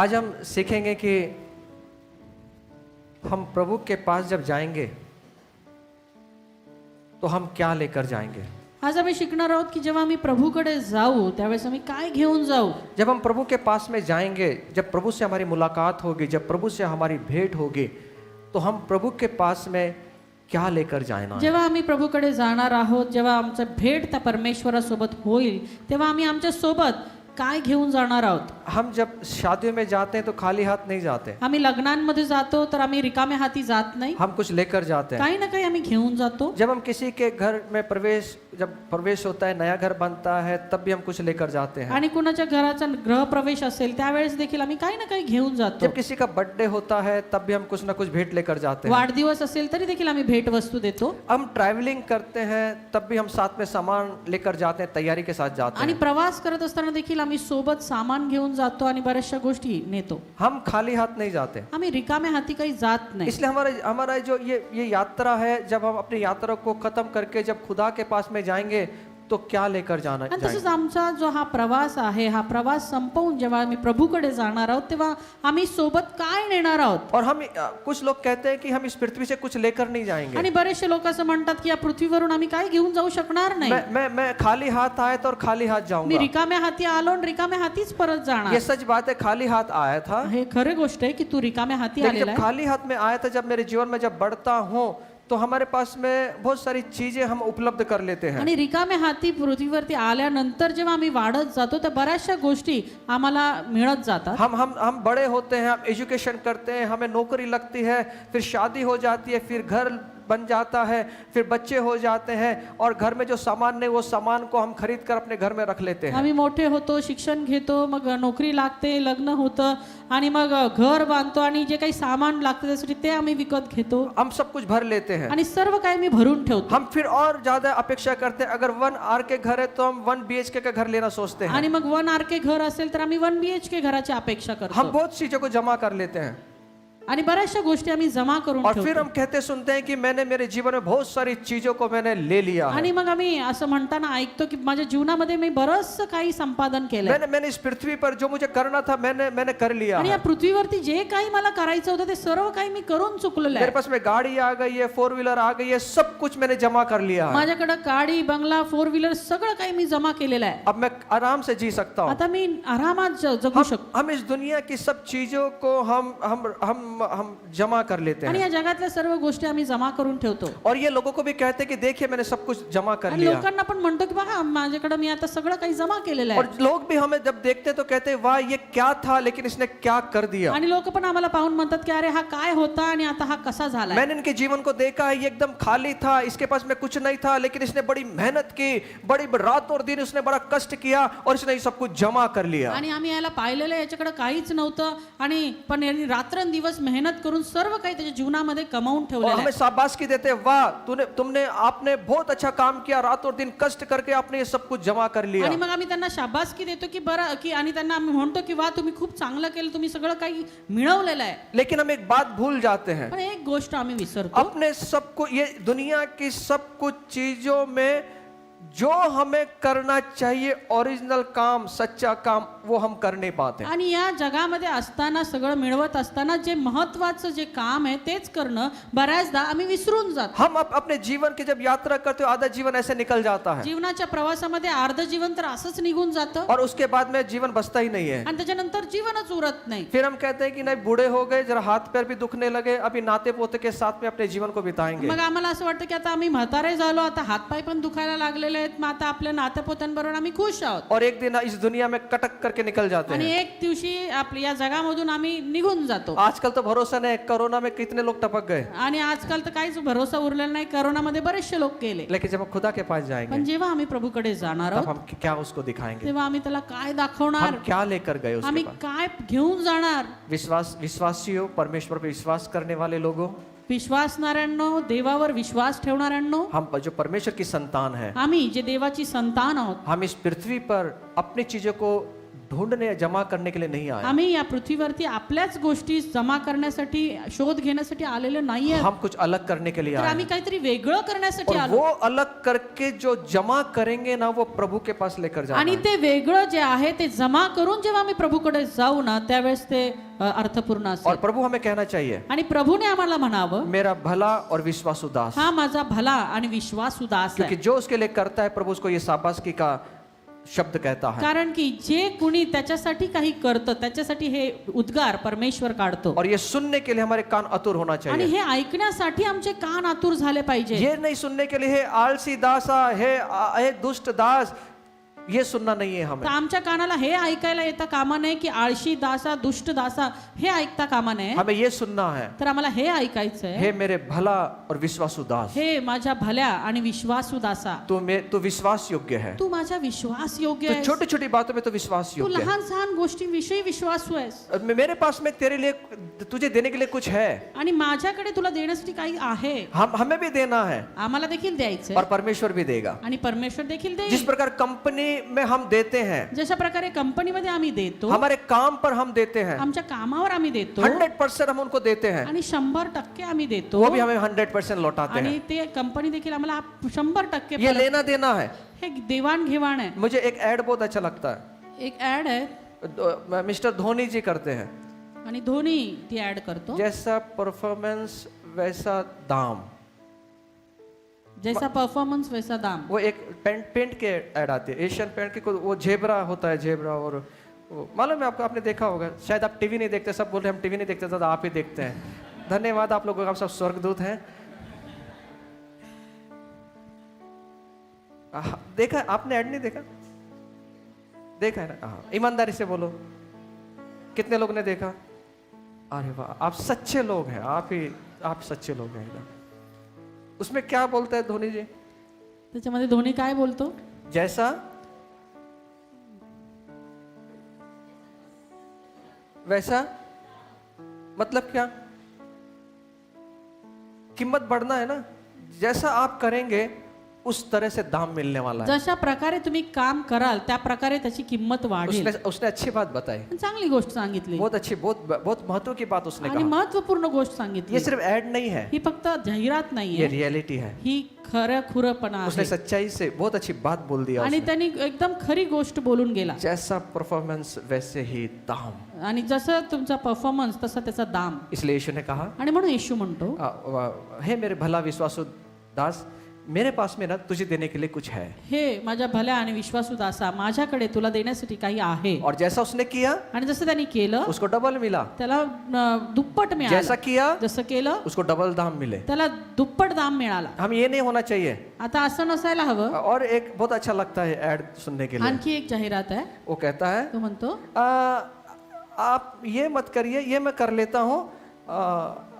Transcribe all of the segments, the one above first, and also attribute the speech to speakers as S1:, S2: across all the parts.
S1: आज हम सीखेंगे कि हम प्रभु के पास जब जाएंगे तो हम क्या लेकर जाएंगे।
S2: आज आम्ही शिकणार आहोत की जेव्हा आम्ही प्रभूकडे जाऊ त्यावेळेस आम्ही काय घेऊन जाऊ।
S1: जब हम प्रभु के पास में जाएंगे, जब प्रभु से हमारी मुलाकात होगी, जब प्रभु से हमारी भेंट होगी, तो हम प्रभु के पास में क्या लेकर जाना है।
S2: जेव्हा आम्ही प्रभूकडे जाणार आहोत, जेव्हा आमचं भेट त्या परमेश्वरासोबत होईल तेव्हा आम्ही आमच्या सोबत काय घेऊन जाणार आहोत।
S1: हम जब शादियों में जाते हैं तो खाली हाथ नहीं जाते,
S2: आम्ही लग्नांमध्ये जातो तर आम्ही रिकाम्या हाती जात नाही,
S1: हम कुछ लेकर जाते हैं।
S2: काही ना काही आम्ही घेऊन जातो।
S1: जब हम किसी के घर में जब प्रवेश होता है, नया घर बनता है, तब भी हम कुछ लेकर जाते हैं।
S2: आणि कुणाच्या घराचा गृहप्रवेश असेल त्यावेळेस देखील आम्ही काही ना काही घेऊन जातो।
S1: जब किसी का बर्थडे होता है तब भी हम कुछ ना कुछ भेंट लेकर जाते हैं।
S2: वाढदिवस असेल तरी देखील आम्ही भेट वस्तू देतो।
S1: हम ट्रैवलिंग करते हैं तब भी हम साथ में सामान लेकर जाते हैं, तैयारी के साथ जाते
S2: आणि
S1: हैं।
S2: प्रवास करत असताना देखील आम्ही सोबत सामान घेऊन जातो आणि बऱ्याचशा गोष्टी नेतो।
S1: हम खाली हाथ नहीं जाते,
S2: आम्ही रिकाम्या हाती काही जात नाही।
S1: इसलिए हमारा जो ये यात्रा है, जब हम अपनी यात्रा को खत्म करके जब खुदा के पास में जाएंगे तो क्या लेकर जाना
S2: आणि तसंच
S1: जाएंगे।
S2: आमचा जो हा प्रवास आहे, हा प्रवास संपवून जेव्हा आम्ही प्रभूकडे जाणार आहोत तेव्हा आम्ही सोबत काय नेणार आहोत।
S1: और हम कुछ लोग कहते हैं कि हम इस पृथ्वी से कुछ लेकर नहीं जाएंगे।
S2: आणि बरेचसे लोक असं म्हणतात की या पृथ्वीवरून आम्ही काय घेऊन जाऊ शकणार नाही।
S1: मैं खाली हाथ आया था और खाली हाथ
S2: मी
S1: जाऊंगा।
S2: रिकाम्या हाती आलो आणि रिकाम्या हातीच परत जाणार।
S1: ये सच बात है, खाली हाथ आया था,
S2: हे खरी गोष्ट आहे की तू रिकाम्या हाती
S1: लेकिन
S2: आलेला
S1: जब
S2: आहे।
S1: खाली हाथ में आया था, जब मेरे जीवन में जब बढ़ता हूँ तो हमारे पास में बहुत सारी चीजें हम उपलब्ध कर लेते हैं।
S2: आणि रिकाम्या हाती पृथ्वीवरती आल्यानंतर जेव्हा आम्ही वाढत जातो त्या बऱ्याचशा गोष्टी आम्हाला मिळत जातात।
S1: हम बड़े होते हैं, हम एजुकेशन करते हैं, हमें नौकरी लगती है, फिर शादी हो जाती है, फिर घर बन जाता है, फिर बच्चे हो जाते हैं, और घर में जो सामान नहीं वो सामान को हम खरीद कर अपने घर में रख लेते हैं।
S2: आम्ही मोठे होतो, शिक्षण घेतो, मग नोकरी लागते, लग्न होतं आणि मग घर बांधतो आणि जे काही सामान लागतं त्यासाठी ते आम्ही विकत घेतो।
S1: हम सब कुछ भर लेते हैं।
S2: आणि सर्व काही मी भरून ठेवतो।
S1: हम फिर और ज्यादा अपेक्षा करते हैं, अगर 1 आर के घर है तो हम 1 BHK का घर लेना सोचते हैं।
S2: आणि मग 1 आर के घर असेल तर आम्ही 1 BHK घराची अपेक्षा
S1: हम
S2: करतो
S1: बहुत चीजों को जमा कर लेते हैं,
S2: आणि बऱ्याचशा गोष्टी आम्ही जमा करून
S1: और फिर
S2: ठेवतो।
S1: हम कहते सुनते हैं कि मैंने मेरे जीवन में बहुत सारी चीजों को मैंने ले लिया है।
S2: आणि मग आम्ही असं म्हणताना ऐकतो की माझ्या जीवनामध्ये मी बरंच काही संपादन केलंय
S1: मैंने इस पृथ्वी पर जो मुझे करना था मैंने कर लिया
S2: आणि
S1: है।
S2: या पृथ्वीवरती जे काही मला करायचं होतं ते सर्व काही मी करून चुकलेलं
S1: मेरे
S2: आहे।
S1: पास में गाड़ी आ गई है, 4 व्हीलर आ गई है, सब कुछ मैंने जमा कर लिया है।
S2: माझ्याकडे गाडी, बंगला, 4 व्हीलर सगळं काही मी जमा केलेलं आहे।
S1: अब मैं आराम से जी सकता हूँ।
S2: आता मी आरामात जगू शकतो
S1: हम इस दुनिया की सब चीजों को हम जमा कर लेते
S2: आणि
S1: हैं,
S2: या जगातल्या सर्व गोष्टी आम्ही जमा करून ठेवतो।
S1: और ये लोगों को भी कहते हैं कि देखिए मैंने सब कुछ जमा कर
S2: आणि
S1: लिया।
S2: लोकांना पण म्हणतो की बघा माझ्याकडे मी आता सगळं काही जमा केलेलं
S1: और
S2: आहे।
S1: लोग भी हमें जब देखते हैं तो कहते हैं वाह ये क्या था, लेकिन इसने क्या कर दिया।
S2: आणि लोक पण आम्हाला पाहून म्हणतात की अरे हा काय होता आणि आता हा कसा झाला।
S1: मैंने इनके जीवन को देखा है, ये एकदम खाली था, इसके पास में कुछ नहीं था, लेकिन इसने बड़ी मेहनत की, बड़ी रात और दिन उसने बड़ा कष्ट किया, और इसने सब कुछ जमा कर लिया।
S2: आणि आम्ही याला पाहिलेलं याच्याकडे काहीच नव्हतं आणि पण यांनी रात्रंदिवस मेहनत करून सर्व काही त्याच्या जीवनामध्ये कमावून
S1: और
S2: ठेवलेलं
S1: हमें
S2: आहे।
S1: शाबाशी देते हैं, वाह आपने बहुत अच्छा काम किया, रात और दिन कष्ट करके आपने ये सब कुछ जमा कर लिया।
S2: आणि मग आम्ही त्यांना शाबासकी देतो की बरं की आणि त्यांना आम्ही म्हणतो की वा तुम्ही खूप चांगलं केलं, तुम्ही सगळं काही मिळवलेलं आहे।
S1: लेकिन हम एक बात भूल जाते हैं,
S2: पण एक गोष्ट आम्ही विसरतो,
S1: अपने सबको, ये दुनिया की सब कुछ चीजों में जो हमें करना चाहिए ओरिजिनल काम, सच्चा काम, वो हम कर नहीं पाते।
S2: आणि या जगामध्ये असताना सगळं मिळवत असताना जे महत्वाचं जे काम आहे तेच करणं बऱ्याचदा आम्ही विसरून जातो।
S1: हम अपने जीवन की जब यात्रा करते हो, आधा जीवन ऐसे निकल जाता है,
S2: जीवनाच्या प्रवासामध्ये अर्ध जीवन तर असंच निघून जातं
S1: और उसके बाद में जीवन बचता ही नहीं है।
S2: आणि त्याच्यानंतर जीवनच उरत नाही।
S1: फिर हम कहते हैं कि नहीं बूढ़े हो गए, जरा हाथ पैर भी दुखने लगे, अभी नाते पोते के साथ में अपने जीवन को बिताएंगे।
S2: मग आम्हाला असं वाटतं की आता आम्ही म्हातारे झालो, आता हातपाय पण दुखायला लागलेले आहेत, मग आता आपल्या नात्यापोत्यांबरोबर आम्ही खुश आहोत
S1: और एक दिन इस दुनिया में कटक करके निकल जाते
S2: आणि
S1: हैं।
S2: एक दिवशी आपल्या या जगामधून आम्ही निघून जातो।
S1: आजकल तो भरोसा नहीं, कोरोना में कितने लोग टपक गए,
S2: आणि आजकाल तर काहीच भरोसा उरलेला नाही, करोनामध्ये बरेचसे लोक गेले।
S1: लेकिन जब हम खुदा के पास
S2: पण
S1: जाएंगे
S2: जेव्हा आम्ही प्रभूकडे जाणार
S1: तब
S2: आहोत
S1: हम क्या उसको दिखाएंगे,
S2: तेव्हा आम्ही त्याला काय दाखवणार,
S1: हम क्या लेकर गए उसके
S2: आम्ही
S1: पास।
S2: काय घेऊन जाणार।
S1: विश्वासियों, परमेश्वर पर विश्वास करने वाले लोगों,
S2: विश्वासणाऱ्यांनो, देवावर विश्वास ठेवणाऱ्यांनो,
S1: हम जो परमेश्वर की संतान है,
S2: आम्ही जे देवाची संतान आहोत,
S1: हम इस पृथ्वी पर अपनी चीजों को ढूंढने जमा करने के लिए नहीं आए।
S2: आम्ही या पृथ्वीवरती आपल्याच गोष्टी जमा करण्यासाठी शोध घेण्यासाठी आलेले नाहीये,
S1: हम कुछ अलग करने के लिए
S2: तर
S1: आए
S2: आम्ही काहीतरी वेगळं करण्यासाठी
S1: और
S2: आलो.
S1: वो अलग करके जो जमा करेंगे ना वो प्रभु के पास लेकर जाना
S2: आणि
S1: है।
S2: ते वेगळं जे आहे ते जमा करून जेव्हा आम्ही प्रभूकडे जाऊ ना त्यावेळेस ते अर्थपूर्ण
S1: और
S2: असेल.
S1: प्रभु हमें कहना चाहिए
S2: आणि प्रभूने आम्हाला म्हणावं,
S1: मेरा भला और विश्वासु दास,
S2: हा माझा भला आणि विश्वासू दास
S1: क्योंकि
S2: आहे.
S1: जो उसके लिए करता है प्रभु उसको ये शाबाशी का शब्द कहता है।
S2: कारण की जे कुणी त्याच्यासाठी काही करतं त्याच्यासाठी हे उद्गार परमेश्वर काढतो.
S1: और ये सुनने के लिए हमारे कान आतुर होना
S2: आणि
S1: चाहिए।
S2: हे ऐकण्यासाठी आमचे कान आतुर झाले पाहिजे.
S1: ये नहीं सुनने के लिए हे आलसी दासा, हे दुष्ट दास, ये सुनना नहीं है
S2: तर
S1: हमें।
S2: आमच्या कानाला हे ऐकायला येता कामा नये की आळशी दासा दुष्ट दासा हे ऐकता कामा नये,
S1: हमें ये सुनना है,
S2: तर आम्हाला हे ऐकायचंय,
S1: हे मेरे भला और विश्वासु दास,
S2: हे माझ्या भल्या आणि विश्वासू दासा,
S1: तू विश्वास योग्य है,
S2: तू माझ्या विश्वास योग्य
S1: तू
S2: आहेस.
S1: छोटी छोटी बातों में तो विश्वास
S2: तू
S1: योग्य है।
S2: लहान सहान गोष्टींविषयी विश्वासू आहेस
S1: मेरे पास में तेरे लिए, तुझे देने के लिए कुछ है,
S2: आणि माझ्याकडे तुला देण्यासाठी काही आहे.
S1: हमें भी देना है
S2: आम्हाला देखील द्यायचंय
S1: और परमेश्वर भी देगा।
S2: आणि परमेश्वर देखील
S1: जिस
S2: देईल.
S1: प्रकार कंपनी में हम देते हैं,
S2: जशा प्रकारे कंपनीमध्ये आम्ही देतो,
S1: हमारे काम पर हम देते हैं,
S2: आमच्या कामावर आम्ही देतो
S1: 100% हम उनको देते हैं,
S2: आणि 100% आम्ही देतो,
S1: वो भी हमें 100% लौटाते
S2: आणि
S1: हैं।
S2: ते कंपनी देखील आम्हाला 100%
S1: ये
S2: परत-
S1: लेना देना है।
S2: हे देवाण घेवाण आहे.
S1: मुझे एक ऐड बहुत अच्छा लगता है,
S2: एक ऍड आहे
S1: मिस्टर धोनी जी करते हैं,
S2: आणि धोनी ती ऍड करतो.
S1: जैसा परफॉर्मेंस वैसा दाम।
S2: जैसा परफॉर्मन्स वैसा दाम.
S1: वो एक पेंट के ऐड आती है, एशियन पेंट के, वो जेब्रा होता है, जेब्रा, और मालूम है आपको, आपने देखा होगा, शायद आप टीवी नहीं देखते, सब बोल रहे हम टीवी नहीं देखते, तो आप ही देखते हैं। धन्यवाद आप लोगों का, आप सब स्वर्गदूत हैं। देखा आपने ऐड नहीं देखा? देखा है ना? हाँ, ईमानदारी से बोलो, कितने लोग ने देखा? अरे वाह, आप सच्चे लोग हैं, आप सच्चे लोग हैं एकदम। उसमें क्या बोलता है धोनी जी?
S2: त्याच्यामध्ये धोनी काय बोलतो?
S1: जैसा वैसा, मतलब क्या? कीमत बढ़ना है ना, जैसा आप करेंगे उस तरह से दाम मिलने वाला है।
S2: जशा प्रकारे तुम्ही काम कराल त्या प्रकारे त्याची किंमत वाढेल.
S1: उसने अच्छी बात बताई,
S2: चांगली गोष्ट सांगितली
S1: बहुत अच्छी, बहुत महत्व की बात उसने
S2: आणि
S1: कहा।
S2: महत्वपूर्ण गोष्ट सांगितली.
S1: ये सिर्फ ऐड नहीं है,
S2: ही फक्त जाहिरात
S1: ये
S2: नाहीये,
S1: रियलिटी है।
S2: ही खरं खुरपणा
S1: उसने
S2: आहे.
S1: सच्चाई से बहुत अच्छी बात बोल दिया
S2: आणि
S1: उसने।
S2: त्यांनी एकदम खरी गोष्ट बोलून गेला.
S1: जैसा परफॉर्मेंस वैसे ही दाम।
S2: आणि जसं तुमचा परफॉर्मन्स तसा त्याचा दाम.
S1: इसलिए यीशु ने कहा,
S2: आणि म्हणून येशू म्हणतो,
S1: हे मेरे भला विश्वासु दास, मेरे पास में ना तुझे देने के लिए कुछ है।
S2: हे माझ्या भल्या आणि विश्वासू दासा, माझ्याकडे तुला देण्यासाठी काही आहे.
S1: और जैसा उसने किया
S2: आणि जसं त्यांनी केलं
S1: उसको डबल मिला,
S2: त्याला दुप्पट मिळालं.
S1: जैसा किया
S2: जसं केलं
S1: उसको डबल दाम मिले।
S2: त्याला दुप्पट दाम मिळाला.
S1: हम ये नहीं होना चाहिए।
S2: आता असं नसायला हवं.
S1: और एक बहुत अच्छा लगता है ऐड सुनने के लिए,
S2: आणखी एक जाहिरात आहे.
S1: वो कहता है,
S2: तो म्हणतो,
S1: आप ये मत करिए, ये मैं कर लेता हूँ,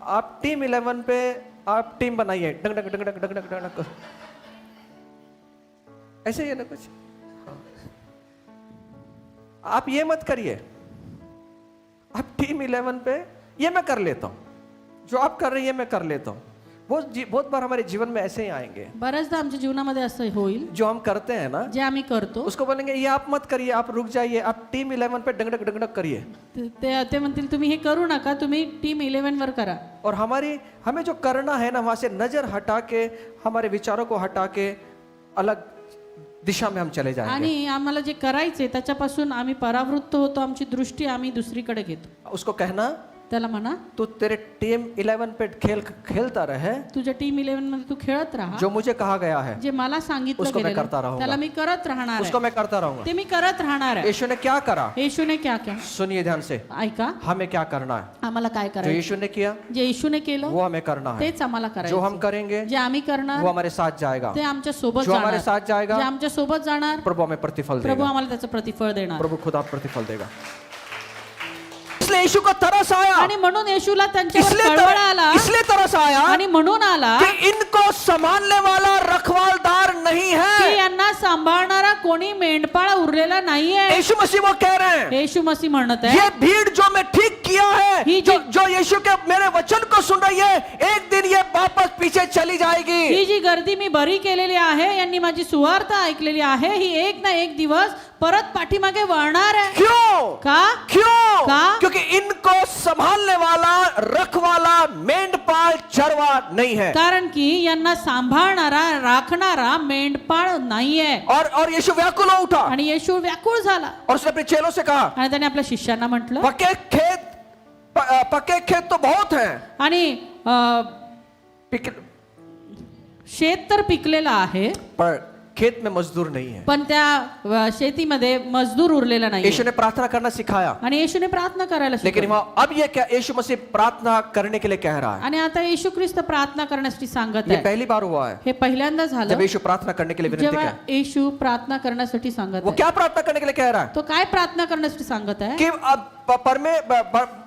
S1: आप टीम 11 पे आप टीम बनाइए, डंग डंग डंग डंग डंग डंग डंग डंग। ऐसे ही है ना कुछ? हाँ। आप ये मत करिए, आप टीम 11 पे, ये मैं कर लेता हूँ, जो आप कर रही है मैं कर लेता हूँ। बहुत बार हमारे जीवन में ऐसे ही आएंगे,
S2: बऱ्याचदा आमच्या जीवनामध्ये असं होईल,
S1: जो हम करते हैं ना,
S2: जे आम्ही करतो
S1: उसको बोलेंगे ये आप मत करिए, आप रुक जाइए, आप टीम 11 पे डंगडक डंगडक करिए।
S2: ते म्हणतील तुम्ही हे करू नका, तुम्ही टीम 11 वर करा.
S1: और हमें जो करना है ना, वहां से नजर हटा के, हमारे विचारों को हटा के अलग दिशा में हम चले जाएंगे।
S2: आणि आम्हाला जे करायचे त्याच्यापासून आम्ही परावृत्त होतो, आमची दृष्टी आम्ही दुसरीकडे घेतो.
S1: उसको कहना,
S2: त्याला म्हणा,
S1: तू तेरे टीम 11 पे खेलता रहे,
S2: तुझ्या टीम 11 मध्ये तू खेळत राहा,
S1: जो मुझे कहा गया है
S2: जे मला सांगितलं
S1: उसको मैं
S2: गेलेलं
S1: करता रहूंगा,
S2: त्याला मी करत राहणार
S1: उसको
S2: आहे,
S1: मैं करता रहूंगा।
S2: ते मी करत राहणार आहे.
S1: यीशु ने क्या करा?
S2: येशूने क्या क्या,
S1: सुनिए ध्यान से,
S2: ऐका,
S1: हमें क्या करना है?
S2: आम्हाला काय
S1: जो
S2: करायचं,
S1: यीशु ने किया
S2: जे येशूने केलं
S1: वो हमें करना है,
S2: तेच आम्हाला
S1: जो
S2: करायचं.
S1: हम करेंगे
S2: जे आम्ही करणार
S1: वो हमारे साथ जाएगा,
S2: ते आमच्या सोबत
S1: जो हमारे
S2: जाणार,
S1: साथ जाएगा
S2: जे आमच्या सोबत जाणार
S1: प्रभु हमें प्रतिफल
S2: प्रभू
S1: देगा,
S2: आम्हाला त्याचं प्रतिफळ देणार.
S1: प्रभु खुदा प्रतिफल देगा। इसलिए यीशु को तरस आया,
S2: आणि म्हणून येशूला त्यांच्यावर
S1: इसलिए
S2: कळवळ आला,
S1: इसलिए तरस आया
S2: आणि म्हणून आला
S1: कि इनको संभालने वाला रखवालदार नहीं
S2: की
S1: है।
S2: यांना सांभाळणारा कोणी मेंढपाळ उरलेला नाहीये.
S1: यीशु मसीह वो कह रहे हैं,
S2: येशू मसीह म्हणत आहे,
S1: ये भीड़ जो मैं ठीक किया है,
S2: ही
S1: जो यीशु के मेरे वचन को सुन रही है, एक दिन ये वापस पीछे चली जाएगी।
S2: ही जी गर्दी मी बरी केलेली आहे, यांनी माझी सुवार्ता ऐकलेली आहे, ही एक ना एक दिवस परत पाठीमागे वळणार आहे
S1: क्यों?
S2: का
S1: क्यों?
S2: का?
S1: क्योंकि इनको संभालने वाला, रखवाला, मेंढपाल, चरवा नहीं है।
S2: कारण की यांना सांभाळणारा राखणारा मेंढपाळ नाहीये
S1: और यीशु व्याकुल हो उठा
S2: आणि येशू व्याकुळ झाला
S1: और उसने अपने चेलों से कहा,
S2: आणि त्याने आपल्या शिष्यांना म्हटलं
S1: पक्के खेत तो बहुत हैं,
S2: आणि शेत तर पिकलेलं आहे
S1: पर खेत में मजदूर नहीं है।
S2: पण त्या शेतीमध्ये मजदूर उरलेला नाही
S1: यीशु ने प्रार्थना करना सिखाया,
S2: आणि येशूने प्रार्थना करायला
S1: लेकिन
S2: शिकवलं.
S1: वहां अब ये क्या यीशु मसीह प्रार्थना करने के लिए कह रहा है?
S2: आणि आता येशू ख्रिस्त प्रार्थना करण्यासाठी सांगत
S1: ये
S2: आहे
S1: पहली बार हुआ है
S2: हे पहिल्यांदा
S1: जब
S2: झालं
S1: यीशु प्रार्थना करने के लिए विनती
S2: जेव्हा
S1: किया।
S2: येशू प्रार्थना करण्यासाठी सांगत
S1: वो
S2: आहे
S1: क्या प्रार्थना करने के लिए कह रहा है?
S2: तो काय प्रार्थना करण्यासाठी सांगत आहे
S1: कि अब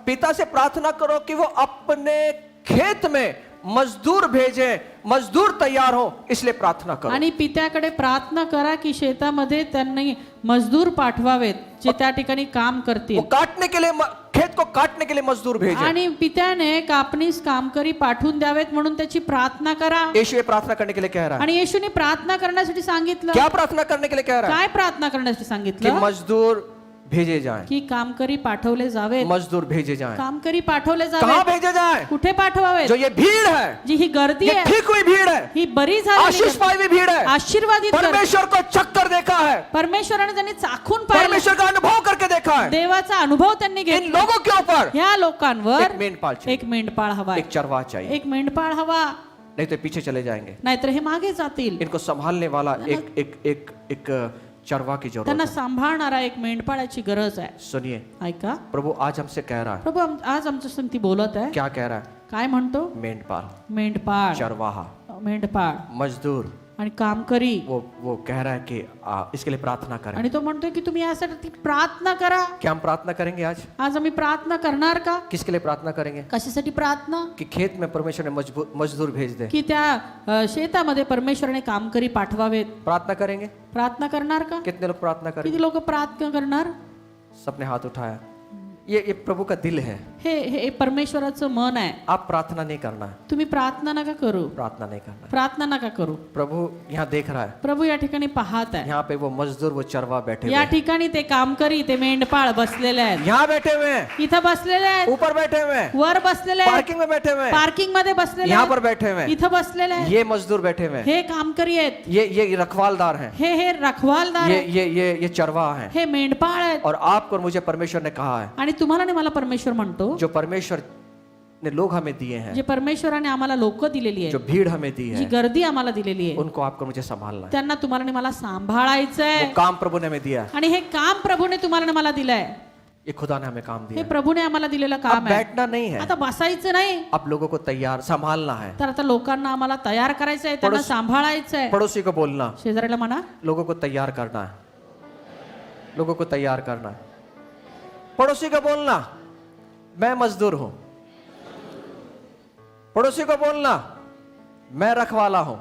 S1: पिता से प्रार्थना करो कि वो अपने खेत में मजदूर भेजे, मजदूर तैयार हो, इसलिए प्रार्थना करो।
S2: आणि पित्याकडे प्रार्थना करा की शेतामध्ये त्यांनी मजदूर पाठवावेत जे त्या ठिकाणी काम
S1: वो
S2: करतील
S1: काटने के लिए खेत को काटने के लिए मजदूर भेजे।
S2: आणि पित्याने कापणीस कामकरी पाठवून द्यावेत म्हणून त्याची प्रार्थना करा
S1: यीशु ये प्रार्थना करने के लिए कह रहा है।
S2: आणि येशूने प्रार्थना करण्यासाठी सांगितलं
S1: क्या प्रार्थना करने के लिए कह रहा है?
S2: काय प्रार्थना करण्यासाठी
S1: कि
S2: सांगितलं
S1: मजदूर भेजे जाएं,
S2: की कामकरी पाठवले जावेत
S1: मजदूर भेजे जाएं।
S2: कामकरी पाठवले
S1: कहाँ
S2: जावेत
S1: भेजे जाएं?
S2: कुठे पाठवावेत
S1: जो ये भीड़ है,
S2: जी ही गर्दी
S1: ये
S2: आहे
S1: ठीक हुई भीड़ है,
S2: ही बरी झालेली
S1: आशीष पाई हुई भीड़ है,
S2: आशीर्वादित गर्दी.
S1: परमेश्वर को चक्कर देखा है,
S2: परमेश्वराने त्यांनी चाखून पाहिलं
S1: परमेश्वर का अनुभव करके देखा है।
S2: देवाचा अनुभव त्यांनी
S1: इन
S2: घेतला
S1: लोगों के ऊपर
S2: ह्या लोकांवर
S1: एक मेंढपाल चाहिए,
S2: एक मेंढपाळ हवा
S1: एक चरवाह चाहिए,
S2: एक मेंढपाळ हवा
S1: नहीं तो पीछे चले जाएंगे।
S2: नाहीतर हे मागे जातील
S1: इनको संभालने वाला एक चरवाह की जरूरत
S2: त्यांना
S1: है।
S2: सांभाळणारा एक मेंढपाळाची गरज आहे
S1: सुनिए,
S2: ऐका
S1: प्रभु आज हमसे कह रहा है।
S2: प्रभू आज आमच्या संगती बोलत आहे
S1: क्या कह रहा है?
S2: काय म्हणतो
S1: मेंढपाल,
S2: मेंढपाळ
S1: चरवाहा,
S2: मेंढपाळ
S1: मजदूर,
S2: आणि कामकरी
S1: वो कह रहा है कि इसके लिए प्रार्थना करें।
S2: आणि तो म्हणतोय की तुम्ही यासाठी प्रार्थना करा
S1: क्या हम प्रार्थना करेंगे आज?
S2: आज आम्ही प्रार्थना करणार का
S1: किसके लिए प्रार्थना करेंगे?
S2: कशासाठी प्रार्थना
S1: कि खेत में परमेश्वर ने मजदूर भेज दे।
S2: की त्या शेतामध्ये परमेश्वराने कामकरी पाठवावेत
S1: प्रार्थना करेंगे?
S2: प्रार्थना करणार का
S1: कितने लोग प्रार्थना करेंगे?
S2: किती लोक प्रार्थना करणार
S1: सबने हाथ उठाया। ये प्रभु का दिल है।
S2: हे हे परमेश्वराचं मन आहे
S1: आप प्रार्थना नहीं करना है,
S2: तुम्ही प्रार्थना नका करू
S1: प्रार्थना नहीं करना है।
S2: प्रार्थना नका करू
S1: प्रभु यहाँ देख रहा है,
S2: प्रभू या ठिकाणी पाहत आहे
S1: यहाँ पे वो मजदूर, वो चरवा बैठे हुए
S2: या
S1: हैं,
S2: ठिकाणी ते कामकरी ते मेंढपाळ बसलेले आहेत
S1: यहाँ बैठे हुए हैं,
S2: इथं बसलेले आहेत
S1: ऊपर बैठे हुए हैं,
S2: वर बसलेले आहेत
S1: पार्किंग में बैठे हुए हैं,
S2: पार्किंग मध्ये बसलेले
S1: यहाँ
S2: आहेत
S1: पर बैठे हुए हैं,
S2: इथं बसलेले आहेत
S1: ये मजदूर बैठे हुए हैं,
S2: हे कामकरी आहेत
S1: ये रखवालदार हैं,
S2: हे रखवालदार आहेत
S1: ये चरवाह हैं।
S2: हे मेंढपाळ आहेत
S1: और आपको और मुझे परमेश्वर ने कहा है,
S2: आणि तुम्हाला आणि मला परमेश्वर म्हणतो
S1: जो परमेश्वर ने लोग हमें दिए हैं,
S2: जे परमेश्वराने आम्हाला लोक दिलेली
S1: जो
S2: आहे
S1: भीड़ हमें दी
S2: जी
S1: है,
S2: गर्दी आम्हाला दिलेली आहे
S1: उनको आपको मुझे संभालना है।
S2: त्यांना तुम्हाला आणि मला सांभाळायचंय
S1: वो काम प्रभु ने हमें दिया है,
S2: आणि हे काम प्रभूने तुम्हाला आणि मला दिलंय
S1: ये खुदा ने हमें काम दिया
S2: हे
S1: है।
S2: प्रभूने आम्हाला दिलेलं
S1: अब
S2: काम आहे
S1: बैठना नहीं है,
S2: आता बसायचं नाही
S1: अब लोगों को तैयार संभालना है।
S2: तर आता लोकांना आम्हाला तयार करायचंय त्यांना सांभाळायचंय
S1: पड़ोसी को बोलना,
S2: शेजाऱ्याला म्हणा
S1: लोगों को तैयार करना है, लोगों को तैयार करना है। पड़ोसी को बोलना, मैं मजदूर हूं। पड़ोसी को बोलना, मैं रखवाला हूं।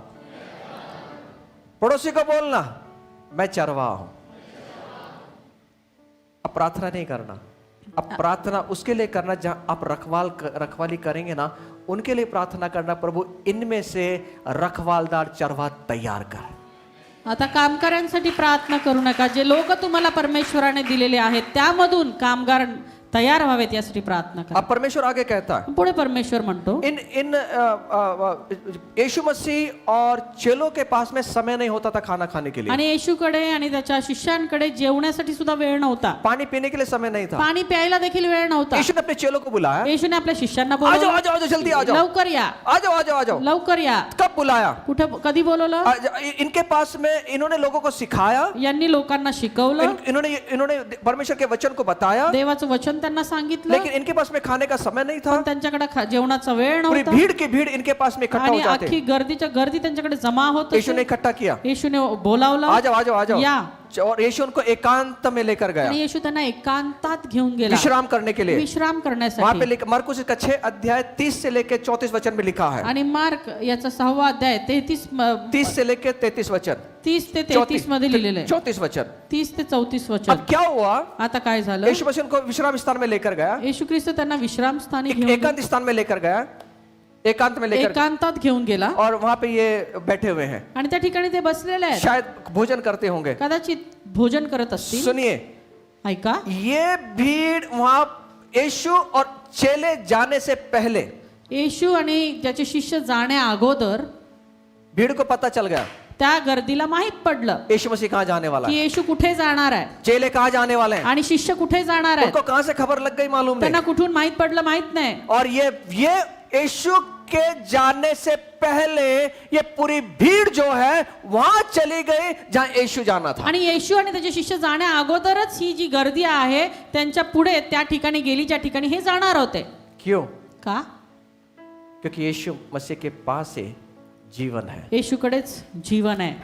S1: पड़ोसी को बोलना, मैं चरवाहा हूं। अब प्रार्थना नहीं करना, अब प्रार्थना उसके लिए करना जहां आप रखवाली करेंगे ना, उनके लिए प्रार्थना करना, प्रभु इनमें से रखवालदार चरवाहा तैयार कर।
S2: आता कामगारांसाठी प्रार्थना करू नका जे लोक तुम्हाला परमेश्वराने दिलेले आहेत त्यामधून कामगार तयार व्हावेत यासाठी प्रार्थना करा
S1: अब परमेश्वर आगे कहता है,
S2: पुढे परमेश्वर म्हणतो
S1: इन यीशु मसीह और चेलों के पास में समय नहीं होता था खाना खाने के लिए,
S2: आणि येशूकडे आणि त्याच्या शिष्यांकडे जेवण्यासाठी सुद्धा वेळ नव्हता
S1: पानी पीने के लिए समय नहीं था।
S2: पाणी प्यायला देखील वेळ नव्हता
S1: यीशु ने अपने चेलों को बुलाया,
S2: येशूने आपल्या शिष्यांना
S1: आ जाओ आ
S2: बोलवलं
S1: जाओ आ जाओ, जल्दी आ जाओ,
S2: लवकर या
S1: आ जाओ आ जाओ आ जाओ।
S2: लवकर या
S1: कब बुलाया?
S2: कुठे कधी बोलवलं
S1: इनके पास में इन्होंने लोगों को सिखाया,
S2: यांनी लोकांना शिकवलं
S1: इन्होंने परमेश्वर के वचन को बताया,
S2: देवाचं वचन त्यांना सांगितलं
S1: लेकिन इनके पास में खाने का समय नहीं था।
S2: पण त्यांच्याकडे जेवणाचा वेळ
S1: पूरी
S2: नव्हता
S1: भीड़ की भीड़ इनके पास में इकट्ठा हो
S2: आणि
S1: जाते।
S2: अख्खी गर्दीच्या गर्दी त्यांच्याकडे जमा होत
S1: यीशु ने इकट्ठा किया,
S2: येशूने बोलावलं
S1: आ जाओ आ जाओ आ जाओ,
S2: या
S1: और यीशु उनको एकांत में लेकर गया
S2: आणि येशू त्यांना एकांतात घेऊन गेला
S1: विश्राम करने के लिए।
S2: विश्राम
S1: वहां
S2: करण्यासाठी
S1: पे मरकुस इसका 6 अध्याय 30 से लेकर 34 वचन में लिखा है,
S2: आणि मार्क याचा 6वा अध्याय
S1: 30 से लेकर 33 वचन,
S2: 30 ते 33 मध्ये लिहिलेलं आहे
S1: 34 वचन।
S2: 30 ते 34 वचन
S1: अब क्या हुआ?
S2: आता काय झालं
S1: यीशु मसीह उनको विश्राम स्थान में लेकर गया,
S2: येशू ख्रिस्त त्यांना विश्राम स्थानी
S1: एक
S2: घेऊन
S1: एकांत स्थान में लेकर गया, एकांत में लेकर
S2: एकांतात घेऊन गेला
S1: और वहां पे ये बैठे हुए हैं,
S2: आणि त्या ठिकाणी ते बसलेले आहेत,
S1: शायद भोजन करते होंगे।
S2: कदाचित भोजन करत असतील।
S1: सुनिए,
S2: ऐका,
S1: ये भीड़ वहां यीशु और चेले जाने से पहले
S2: येशू आणि त्याचे शिष्य जाण्या अगोदर
S1: भीड़ को पता चल गया
S2: त्या गर्दीला माहित पडलं
S1: यीशु मसीह कहाँ जाने वाला
S2: की
S1: है,
S2: येशू कुठे जाणार आहे
S1: चेले कहाँ जाने वाले हैं।
S2: आणि शिष्य कुठे जाणार आहेत,
S1: उनको कहां से खबर लग गई मालूम
S2: त्यांना
S1: नहीं।
S2: कुठून माहित पडलं माहित नाही।
S1: और ये यीशु के जाने से पहले ये पूरी भीड़ जो है वहां चली गई जहां यीशु जाना था।
S2: आणि येशू आणि त्याचे शिष्य जाण्या अगोदरच ही जी गर्दी आहे त्यांच्या पुढे त्या ठिकाणी गेली ज्या ठिकाणी हे जाणार होते।
S1: क्यों?
S2: का?
S1: क्योंकि यीशु मसीह के पास ही जीवन है,
S2: येशूकडेच जीवन आहे,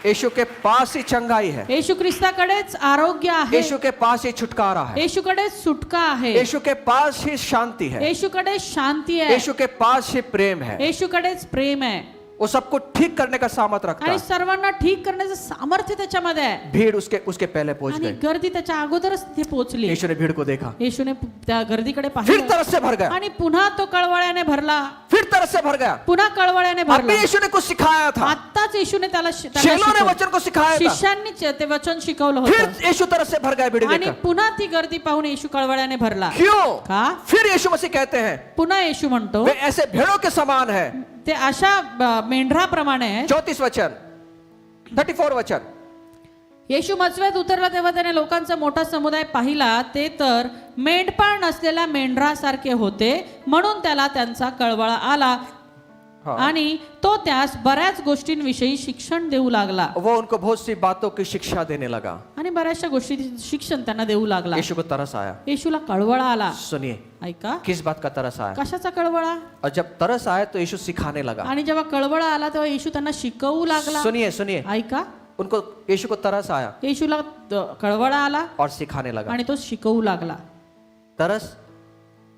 S1: यीशु के पास ही चंगाई है,
S2: येशू ख्रिस्ताकडेच आरोग्य आहे,
S1: यीशु के पास ही छुटकारा है,
S2: येशूकडेच सुटका आहे,
S1: यीशु के पास ही शांति है,
S2: येशूकडेच शांती आहे,
S1: यीशु के पास ही प्रेम है।
S2: येशूकडेच प्रेम आहे
S1: वो सबको ठीक करने का सामर्थ रखता
S2: आणि
S1: है।
S2: सर्वांना ठीक करण्याचं सामर्थ्य त्याच्यामध्ये आहे
S1: भीड़ उसके पहले पहुंच
S2: आणि
S1: गई।
S2: गर्दी त्याच्या अगोदरच तिथे पोहोचली।
S1: यीशु ने भीड़ को देखा,
S2: येशूने त्या गर्दीकडे
S1: फिर
S2: पाहिलं
S1: तरस से भर गया,
S2: आणि पुन्हा तो कळवळ्याने भरला,
S1: फिर तरस से भर गया।
S2: पुन्हा कळवळ्याने
S1: अभी
S2: भरला।
S1: यीशु ने कुछ सिखाया था,
S2: आत्ताच येशूने त्याला त्यांना
S1: चेलों ने
S2: शिकवलं.
S1: वचन को सिखाया था,
S2: शिष्यांनी ते वचन शिकवलं
S1: फिर
S2: होतं
S1: यीशु तरस से भर गया भीड़
S2: आणि
S1: देखकर।
S2: पुन्हा ती गर्दी पाहून येशू कळवळ्याने भरला।
S1: क्यों?
S2: का?
S1: फिर यीशु मसीह कहते हैं
S2: पुन्हा येशू म्हणतो
S1: वे ऐसे भेड़ों के समान है।
S2: ते अशा मेंढराप्रमाणे आहे।
S1: 34 वचन, 34 वचन।
S2: येशू मचव्यात उतरला तेव्हा त्याने लोकांचा मोठा समुदाय पाहिला, ते तर मेंढपाळ नसलेल्या मेंढरासारखे होते, म्हणून त्याला त्यांचा कळवळा आला
S1: हाँ।
S2: आणि तो त्यास बऱ्याच गोष्टींविषयी शिक्षण देऊ लागला
S1: वो उनको बहुत सी बातों की शिक्षा देने लगा।
S2: आणि बऱ्याचशा गोष्टी शिक्षण त्यांना देऊ लागला।
S1: यीशु को तरस आया।
S2: येशूला कळवळा आला।
S1: सुनिए,
S2: ऐका,
S1: किस बात का तरस आया?
S2: कशाचा कळवळा?
S1: और जब तरस आया तो यीशु सिखाने लगा।
S2: आणि जेव्हा कळवळा आला तेव्हा येशू त्यांना शिकवू लागला।
S1: सुनिए सुनिए,
S2: ऐका,
S1: उनको यीशु को तरस आया
S2: येशूला कळवळा आला
S1: और सिखाने लगा।
S2: आणि तो शिकवू लागला।
S1: तरस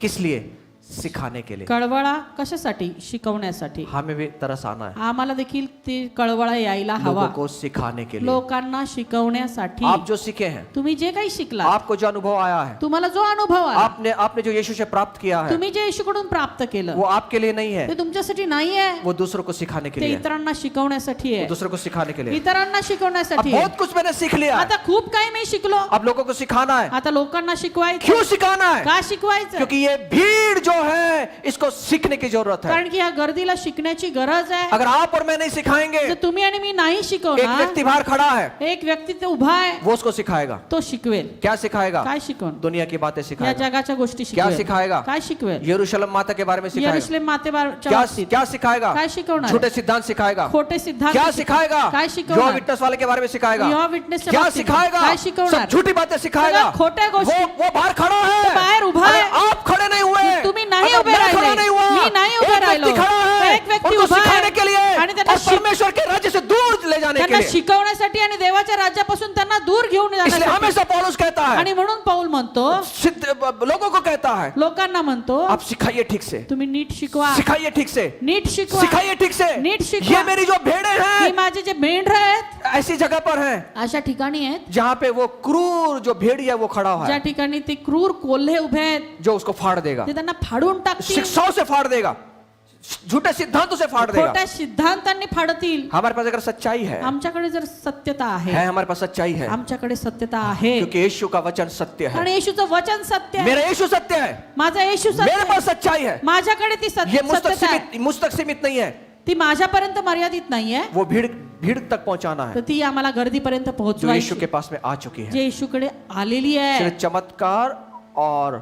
S1: किस लिए? सिखाने के लिए।
S2: कळवळा कशासाठी? शिकवण्यासाठी।
S1: हमें भी तरस आना है,
S2: आम्हाला देखील ते कळवळा यायला
S1: लोगों
S2: हवा,
S1: को सिखाने के लिए।
S2: लोकांना शिकवण्यासाठी।
S1: आप जो सीखे हैं,
S2: तुम्ही जे काही शिकला,
S1: आपको जो अनुभव आया है,
S2: तुम्हाला जो अनुभव आला,
S1: आपने जो यीशु से प्राप्त किया है,
S2: तुम्ही जे येशूकडून प्राप्त केलं,
S1: वो आपके लिए नहीं है,
S2: ते तुमच्यासाठी नाही आहे,
S1: वो दूसरों को सिखाने के
S2: ते
S1: लिए है।
S2: इतरांना शिकवण्यासाठी
S1: वो
S2: आहे,
S1: दूसरों को सिखाने के लिए।
S2: इतरांना
S1: अब
S2: शिकवण्यासाठी आहे।
S1: बहुत कुछ मैंने सीख लिया है,
S2: आता खूप काही मी शिकलो,
S1: अब लोगों को सिखाना है।
S2: आता लोकांना शिकवायचं।
S1: क्यों सिखाना है?
S2: का शिकवायचं?
S1: क्योंकि ये भीड़ जो है इसको सीखने की जरूरत है।
S2: कारण की या गर्दीला शिकण्याची गरज आहे।
S1: अगर आप और मैं नहीं सिखाएंगे,
S2: जर तुम्ही आणि मी नाही
S1: एक
S2: शिकवणार,
S1: व्यक्ति बाहर खड़ा है,
S2: एक व्यक्ती ते उभा आहे,
S1: वो उसको सिखाएगा।
S2: तो शिकवेल।
S1: क्या सिखाएगा?
S2: काय शिकवण?
S1: दुनिया की बातें
S2: या
S1: सिखाएगा।
S2: जगाच्या गोष्टी
S1: क्या
S2: शिकवेल।
S1: सिखाएगा?
S2: काय शिकवेल?
S1: यरूशलेम माता के बारे में सिखाएगा।
S2: यरूशलेम मातेच्या
S1: क्या
S2: बाबतीत
S1: क्या सिखाएगा?
S2: काय शिकवणार?
S1: झूठे सिद्धांत सिखाएगा।
S2: खोटे सिद्धांत
S1: क्या सिखाएगा?
S2: काय
S1: यहोवा
S2: शिकवणार?
S1: विटनेस वाले के बारे में सिखाएगा।
S2: यहोवा विटनेसच्या
S1: क्या
S2: बाबतीत
S1: सिखाएगा?
S2: काय शिकवणार?
S1: सब झूठी बातें सिखाएगा।
S2: सगळ्या खोट्या गोष्टी।
S1: वो बाहर खड़ा है,
S2: तो बाहेर उभा
S1: अगर
S2: है।
S1: आप खड़े नहीं हुए,
S2: तुम्ही नाही
S1: अगर
S2: उभे
S1: मैं
S2: राहिले,
S1: खड़ा नहीं हुआ,
S2: मी नाही उभे
S1: एक
S2: राहिलो,
S1: व्यक्ति खड़ा है,
S2: एक व्यक्ती
S1: उनको
S2: उभा आहे
S1: सिखाने के लिए
S2: आणि त्यांना
S1: और परमेश्वर के राज्य से दूर ले जाने के
S2: त्यांना
S1: लिए।
S2: शिकवण्यासाठी आणि देवाच्या राज्यापासून त्यांना दूर घेऊन
S1: इसलिए
S2: जाण्यासाठी।
S1: हमेशा पौलुस कहता है,
S2: आणि म्हणून पाऊल म्हणतो,
S1: लोगों को कहता है,
S2: लोकांना म्हणतो,
S1: आप सिखाइए ठीक से,
S2: तुम्ही नीट शिकवा,
S1: सिखाइए ठीक से,
S2: नीट शिकवा,
S1: सिखाइए ठीक से।
S2: नीट शिकवा।
S1: ये मेरी जो भेड़ें
S2: ही
S1: हैं
S2: माझे जे मेंढर आहेत
S1: ऐसी जगह पर हैं
S2: अशा ठिकाणी आहेत
S1: जहां पे वो क्रूर जो भेड़िया वो खड़ा हुआ
S2: ज्या
S1: है,
S2: ठिकाणी ते क्रूर कोल्हे उभे आहेत,
S1: जो उसको फाड़ देगा,
S2: ते त्यांना फाडून टाकतील,
S1: शिक्षाओं से फाड़ देगा, झूठे सिद्धांतों से फाड़ देगा।
S2: खोट्या सिद्धांतांनी फाडतील।
S1: हमारे पास अगर सच्चाई है
S2: आमच्याकडे जर सत्यता आहे,
S1: हमारे पास सच्चाई है,
S2: आमच्याकडे सत्यता आहे,
S1: क्योंकि यीशु का वचन सत्य है।
S2: कारण येशूचं वचन सत्य आहे,
S1: मेरा यीशु सत्य है,
S2: माझा येशू सत्य
S1: मेरे
S2: आहे,
S1: पास सच्चाई है।
S2: माझ्याकडे ती
S1: ये
S2: सत्यता आहे,
S1: मुझ तक सीमित नहीं है,
S2: ती माझ्यापर्यंत मर्यादित नाहीये,
S1: वो भीड़ तक पहुंचाना है
S2: तर ती आम्हाला गर्दीपर्यंत
S1: जो यीशु
S2: पोहोचवायची,
S1: के पास में आ चुकी है।
S2: जे येशूकडे आलेली आहे।
S1: सिर्फ चमत्कार और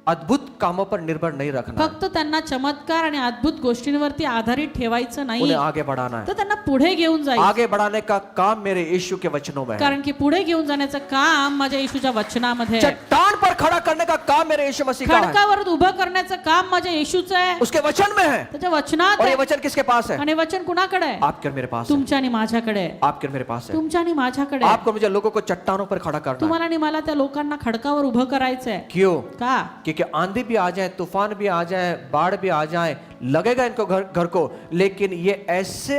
S1: अद्भुत कामों पर निर्भर नहीं रखना है,
S2: फक्त त्यांना चमत्कार आणि अद्भुत गोष्टींवरती आधारित ठेवायचं नाही,
S1: उन्हें आगे बढ़ाना है।
S2: तर त्यांना पुढे घेऊन जायचं,
S1: आगे बढ़ाने का काम मेरे यीशु के वचनों में है।
S2: कारण की पुढे घेऊन जाण्याचं काम माझ्या येशूच्या वचनामध्ये आहे।
S1: चट्टान पर खड़ा करने का काम मेरे यीशु मसीह का है,
S2: खडकावर उभं करण्याचं काम माझ्या येशूचं आहे,
S1: उसके वचन में है।
S2: त्याच्या वचनात
S1: और ये
S2: आहे।
S1: वचन किसके पास है?
S2: आणि वचन कुणाकडे आहे?
S1: आपके और मेरे पास है,
S2: तुमच्या आणि माझ्याकडे आहे,
S1: आपके और मेरे पास है।
S2: तुमच्या आणि माझ्याकडे आहे।
S1: आपको मुझे लोगों को चट्टानों पर खड़ा करना है।
S2: तुम्हाला आणि मला त्या लोकांना खडकावर उभं करायचंय।
S1: क्यों?
S2: का?
S1: क्योंकि आंधी भी आ जाए, तूफान भी आ जाए, बाढ़ भी आ जाए, लगेगा इनको घर को, लेकिन ये ऐसे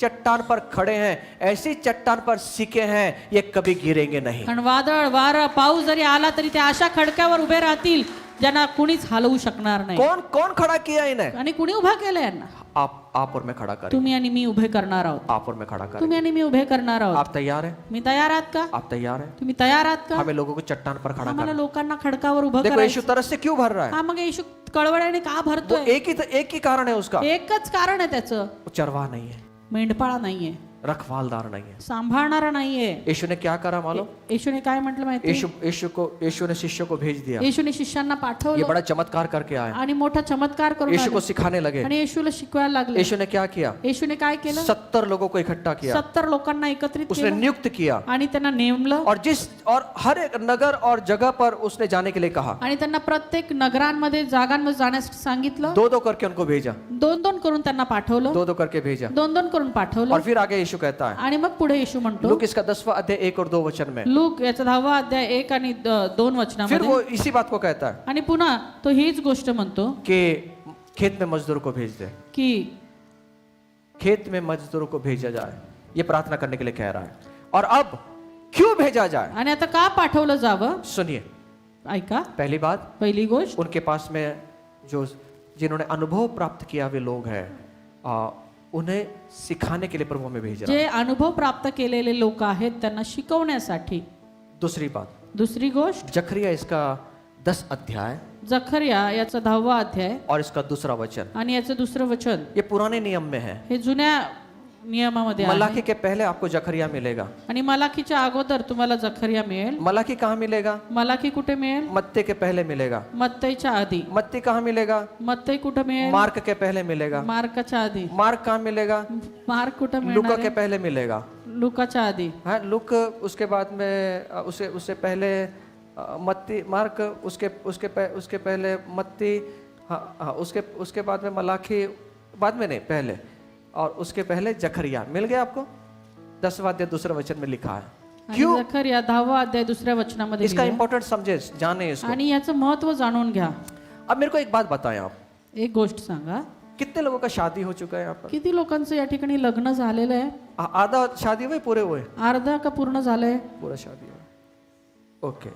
S1: चट्टान पर खड़े हैं, ऐसी चट्टान पर सीखे हैं, ये कभी गिरेंगे नहीं।
S2: कारण वादळ वारा पाऊस जरी आला तरी ते अशा खडक्यावर उभे राहतील ज्यांना कुणीच हलवू शकणार नाही
S1: कौन कौन खड़ा किया इन्हें?
S2: आणि कुणी उभा केलं यांना?
S1: आप और मैं खड़ा करें,
S2: तुम्ही आणि मी उभे करणार आहोत.
S1: आप और मैं खड़ा करें.
S2: तुम्ही आणि मी उभे करणार आहोत.
S1: आप तैयार हैं?
S2: मी तयार आहात का?
S1: आप तैयार हैं?
S2: तुम्ही तयार आहात का?
S1: हमें लोगों को चट्टान पर खड़ा
S2: आम्हाला
S1: करना.
S2: लोकांना खडकावर उभं
S1: देखो
S2: करायचं.
S1: यीशु तरस से क्यों भर रहा है?
S2: हा मग येशू कळवळ्याने का
S1: वो
S2: भरतोय?
S1: एक ही कारण है उसका.
S2: एकच कारण आहे त्याचं.
S1: वो चरवाह नहीं है,
S2: मेंढपाळ नाहीये,
S1: रखवालदार नहीं है.
S2: सांभाळणारा नाहीये.
S1: यीशु ने क्या करा मालूम?
S2: येशूने काय म्हटलं माहिती?
S1: यीशु ने शिष्यों को भेज दिया.
S2: येशूने शिष्यांना
S1: ये
S2: पाठवलं
S1: बड़ा चमत्कार करके आया.
S2: आणि मोठा चमत्कार करून
S1: यीशु को
S2: आले.
S1: सिखाने लगे.
S2: आणि येशूला शिकवायला लागले.
S1: यीशु ने क्या किया?
S2: येशूने काय केलं?
S1: 70 लोगों को इकट्ठा किया.
S2: 70 लोकांना एकत्रित
S1: उसने
S2: केलं
S1: नियुक्त किया
S2: आणि त्यांना नेमलं
S1: और हर एक नगर और जगह पर उसने जाने के लिए कहा.
S2: आणि त्यांना प्रत्येक नगरांमध्ये जागांमध्ये जाण्यासाठी सांगितलं.
S1: 2-2 करके उनको भेजा.
S2: 2-2 करून त्यांना पाठवलं.
S1: 2-2 करके भेजा.
S2: 2-2 करून पाठवलं.
S1: और फिर आगे यीशु कहता है,
S2: आणि मग पुढे येशू म्हणतो,
S1: लूक इसका 10वां अध्याय 1 और 2 वचन में,
S2: लूक याचा 10वा अध्याय 1 आणि 2
S1: फिर
S2: वचनामध्ये.
S1: वो इसी बात को कहता है
S2: आणि पुन्हा तो हीच गोष्ट म्हणतो
S1: कि खेत में मजदूर को भेज दे.
S2: की
S1: खेत में मजदूरों को भेजा जाए, ये प्रार्थना करने के लिए कह रहा है. और अब क्यों भेजा जाए?
S2: आणि आता का पाठवलं जावं?
S1: सुनिए.
S2: ऐका,
S1: पहली बात,
S2: पहिली गोष्ट,
S1: उनके पास में जो जिन्होंने अनुभव प्राप्त किया वे लोग हैं, उन्हें सिखाने के लिए प्रभु हमें भेज रहा है.
S2: जे अनुभव प्राप्त केलेले लोक आहेत त्यांना शिकवण्यासाठी.
S1: दूसरी बात,
S2: दुसरी गोष्ट,
S1: जकरिया इसका 10 अध्याय
S2: जखरिया याचा 10वा अध्याय
S1: और इसका दूसरा वचन,
S2: आणि याचं दुसरं वचन
S1: ये पुराने नियम में है.
S2: हे जुन्या नियमामध्ये आहे.
S1: मलाकी के पहले आपको जकरिया मिलेगा.
S2: आणि मलाकीच्या अगोदर तुम्हाला जखरिया मिळेल.
S1: मलाकी कहाँ मिलेगा?
S2: मलाकी कुठे मिळेल?
S1: मत्ते के पहले मिलेगा.
S2: मत्तईच्या आधी.
S1: मत्ती कहाँ मिलेगा?
S2: मत्तई कुठे मिळेल?
S1: मार्क के पहले मिलेगा.
S2: मार्काच्या आधी.
S1: मार्क कहाँ मिलेगा?
S2: मार्क कुठे
S1: लूका
S2: मिळणार
S1: के
S2: आहे?
S1: पहले मिलेगा.
S2: लुकाच्या आधी.
S1: हाँ, लूक उसके बाद में उससे पहले मत्ती, मार्क उसके पहले मत्ती, हाँ उसके बाद में मलाखी, बाद में नहीं पहले, और उसके पहले जकरिया. मिल गया आपको? 10वां अध्याय दूसरे वचन में लिखा है.
S2: आणि
S1: क्यों?
S2: जखरिया 10वा अध्याय दुसऱ्या वचनामध्ये
S1: इसका
S2: लिहिलंय.
S1: इंपॉर्टेंट समझे, जाने इसको.
S2: आणि याचं महत्व जाणून घ्या.
S1: अब मेरे को एक बात बताएं आप,
S2: एक गोष्ट सांगा,
S1: कितने लोगों का शादी हो चुका है यहाँ पर?
S2: किती लोकांचं या ठिकाणी लग्न झालेलं आहे?
S1: आधा शादी हुए, पूरे हुए?
S2: अर्धा का पूर्ण झालंय?
S1: पूरा शादी हुआ. ओके,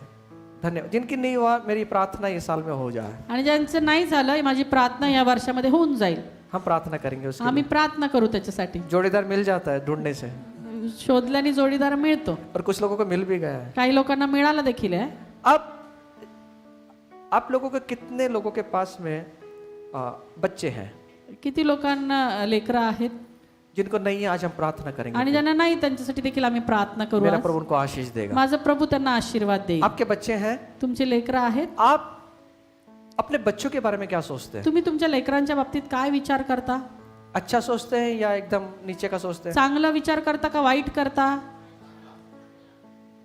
S1: धन्यवाद. जिनकी नहीं हुआ, मेरी प्रार्थना इस साल में हो जाए.
S2: आणि ज्यांचं नाही झालं, माझी प्रार्थना या वर्षामध्ये होऊन जाईल.
S1: हम प्रार्थना करेंगे उसके
S2: आम्ही प्रार्थना करू त्याच्यासाठी.
S1: लिए. जोड़ीदार मिल जाता है ढूंढने से,
S2: शोधल्याने जोडीदार मिळतो.
S1: और कुछ लोगों को मिल भी गया है.
S2: काही लोकांना मिळाला देखील आहे.
S1: अब आप लोगों के कितने लोगों के पास में बच्चे हैं
S2: किती लोकांना लेकरं आहेत
S1: जिनको नहीं है? आज हम प्रार्थना करेंगे.
S2: आणि ज्यांना नाही त्यांच्यासाठी देखील आम्ही प्रार्थना करू.
S1: मेरा
S2: आज.
S1: प्रभु उनको आशीष देगा.
S2: माझा प्रभू त्यांना आशीर्वाद देईल.
S1: आपके बच्चे हैं,
S2: तुमचे लेकरं आहेत.
S1: आप अपने बच्चों के बारे में क्या सोचते हैं?
S2: तुम्ही तुमच्या लेकरांच्या बाबतीत काय विचार करता?
S1: अच्छा सोचते हैं या एकदम नीचे का सोचते हैं?
S2: चांगला विचार करता का वाईट करता?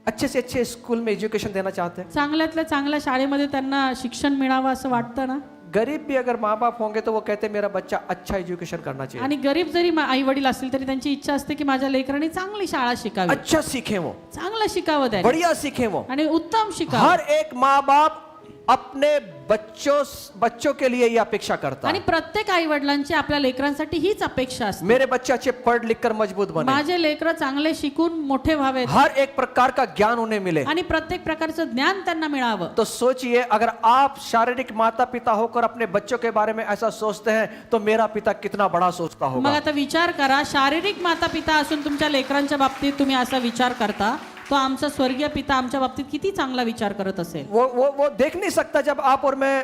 S1: अच्छे से अच्छे स्कूल में एजुकेशन देना चाहते हैं?
S2: चांगल्यातल्या चांगल्या शाळेमध्ये त्यांना शिक्षण मिळावं असं वाटतं ना?
S1: गरीब भी अगर माँ बाप होंगे तो वो कहते हैं मेरा बच्चा अच्छा एजुकेशन करना चाहिए,
S2: आणि गरीब जरी आई वडील असतील तरी त्यांची इच्छा असते की माझ्या लेकरांनी चांगली शाळा शिकावी,
S1: अच्छा सीखे वो,
S2: चांगलं शिकावं त्याने
S1: बढ़िया सीखे वो.
S2: आणि उत्तम शिकावं.
S1: हर एक माँ बाप अपने बच्चों के लिए ये अपेक्षा करता
S2: आणि
S1: है.
S2: प्रत्येक आई वडिलांची आपल्या लेकरांसाठी हीच अपेक्षा असते.
S1: मेरे बच्चे अच्छे पढ़ लिख कर मजबूत बने,
S2: माझे लेकरं चांगले शिकून मोठे व्हावेत
S1: हर एक प्रकार का ज्ञान उन्हें मिले.
S2: आणि प्रत्येक प्रकारचं ज्ञान त्यांना मिळावं.
S1: तो सोचिए, अगर आप शारीरिक माता पिता होकर अपने बच्चों के बारे में ऐसा सोचते हैं तो मेरा पिता कितना बड़ा सोचता
S2: मग
S1: होगा.
S2: आता विचार करा, शारीरिक माता पिता असून तुमच्या लेकरांच्या बाबतीत तुम्ही असा विचार करता, तो आमचा स्वर्गीय पिता आमच्या बाबतीत किती चांगला विचार करत असेल.
S1: वो देख नहीं सकता जब आप और मैं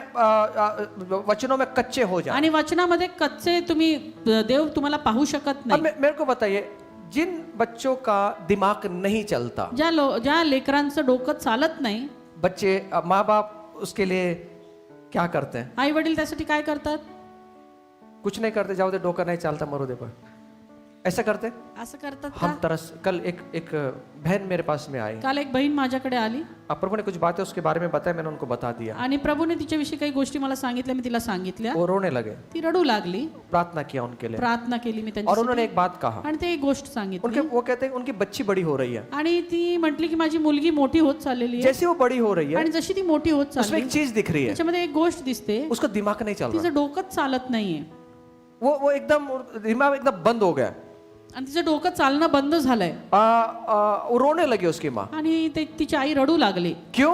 S1: वचनों में कच्चे हो जाए.
S2: आणि वचनामध्ये कच्चे तुम्ही देव तुम्हाला पाहू शकत
S1: अब
S2: नाही.
S1: मेरे को बताइए, जिन बच्चों का दिमाग नहीं चलता,
S2: ज्या लेकरांचं डोकं चालत नाही,
S1: बच्चे माँ बाप उसके लिए क्या करते हैं?
S2: आई वडील त्यासाठी काय करतात?
S1: कुछ नहीं करते, जाओ दे, डोका नहीं चलता, मरो दे पर. ऐसा करते
S2: असं करतात
S1: हम
S2: का?
S1: तरस. कल एक बहन मेरे पास में आई.
S2: काल एक बहीण माझ्याकडे आली
S1: अब प्रभु ने कुछ बातें उसके बारे में बताया, मैंने उनको बता दिया.
S2: आणि प्रभूने तिच्याविषयी काही गोष्टी मला सांगितल्या, मी तिला सांगितल्या.
S1: वो रोने लगे,
S2: ती रडू लागली.
S1: प्रार्थना किया उनके लिए,
S2: प्रार्थना केली मी
S1: और
S2: त्यांच्यासाठी
S1: उन्होंने एक बात कहा.
S2: आणि ते एक गोष्ट सांगितली.
S1: वो कहते हैं उनकी बच्ची बड़ी हो रही है.
S2: आणि ती म्हटली की माझी मुलगी मोठी होत चाललेली आहे.
S1: जैसे वो बड़ी हो रही है,
S2: आणि जशी ती मोठी होत
S1: उसमें
S2: चालली
S1: एक चीज दिख रही है,
S2: त्याच्यामध्ये एक गोष्ट दिसते,
S1: उसका दिमाग नहीं चल रहा.
S2: तिचं डोकंच चालत नाहीये.
S1: वो एकदम दिमाग एकदम बंद हो गया.
S2: आणि तिचं डोकं चालणं बंद झालंय.
S1: वो रोने लगी उसकी माँ.
S2: आणि तिची आई रडू लागली.
S1: क्यों?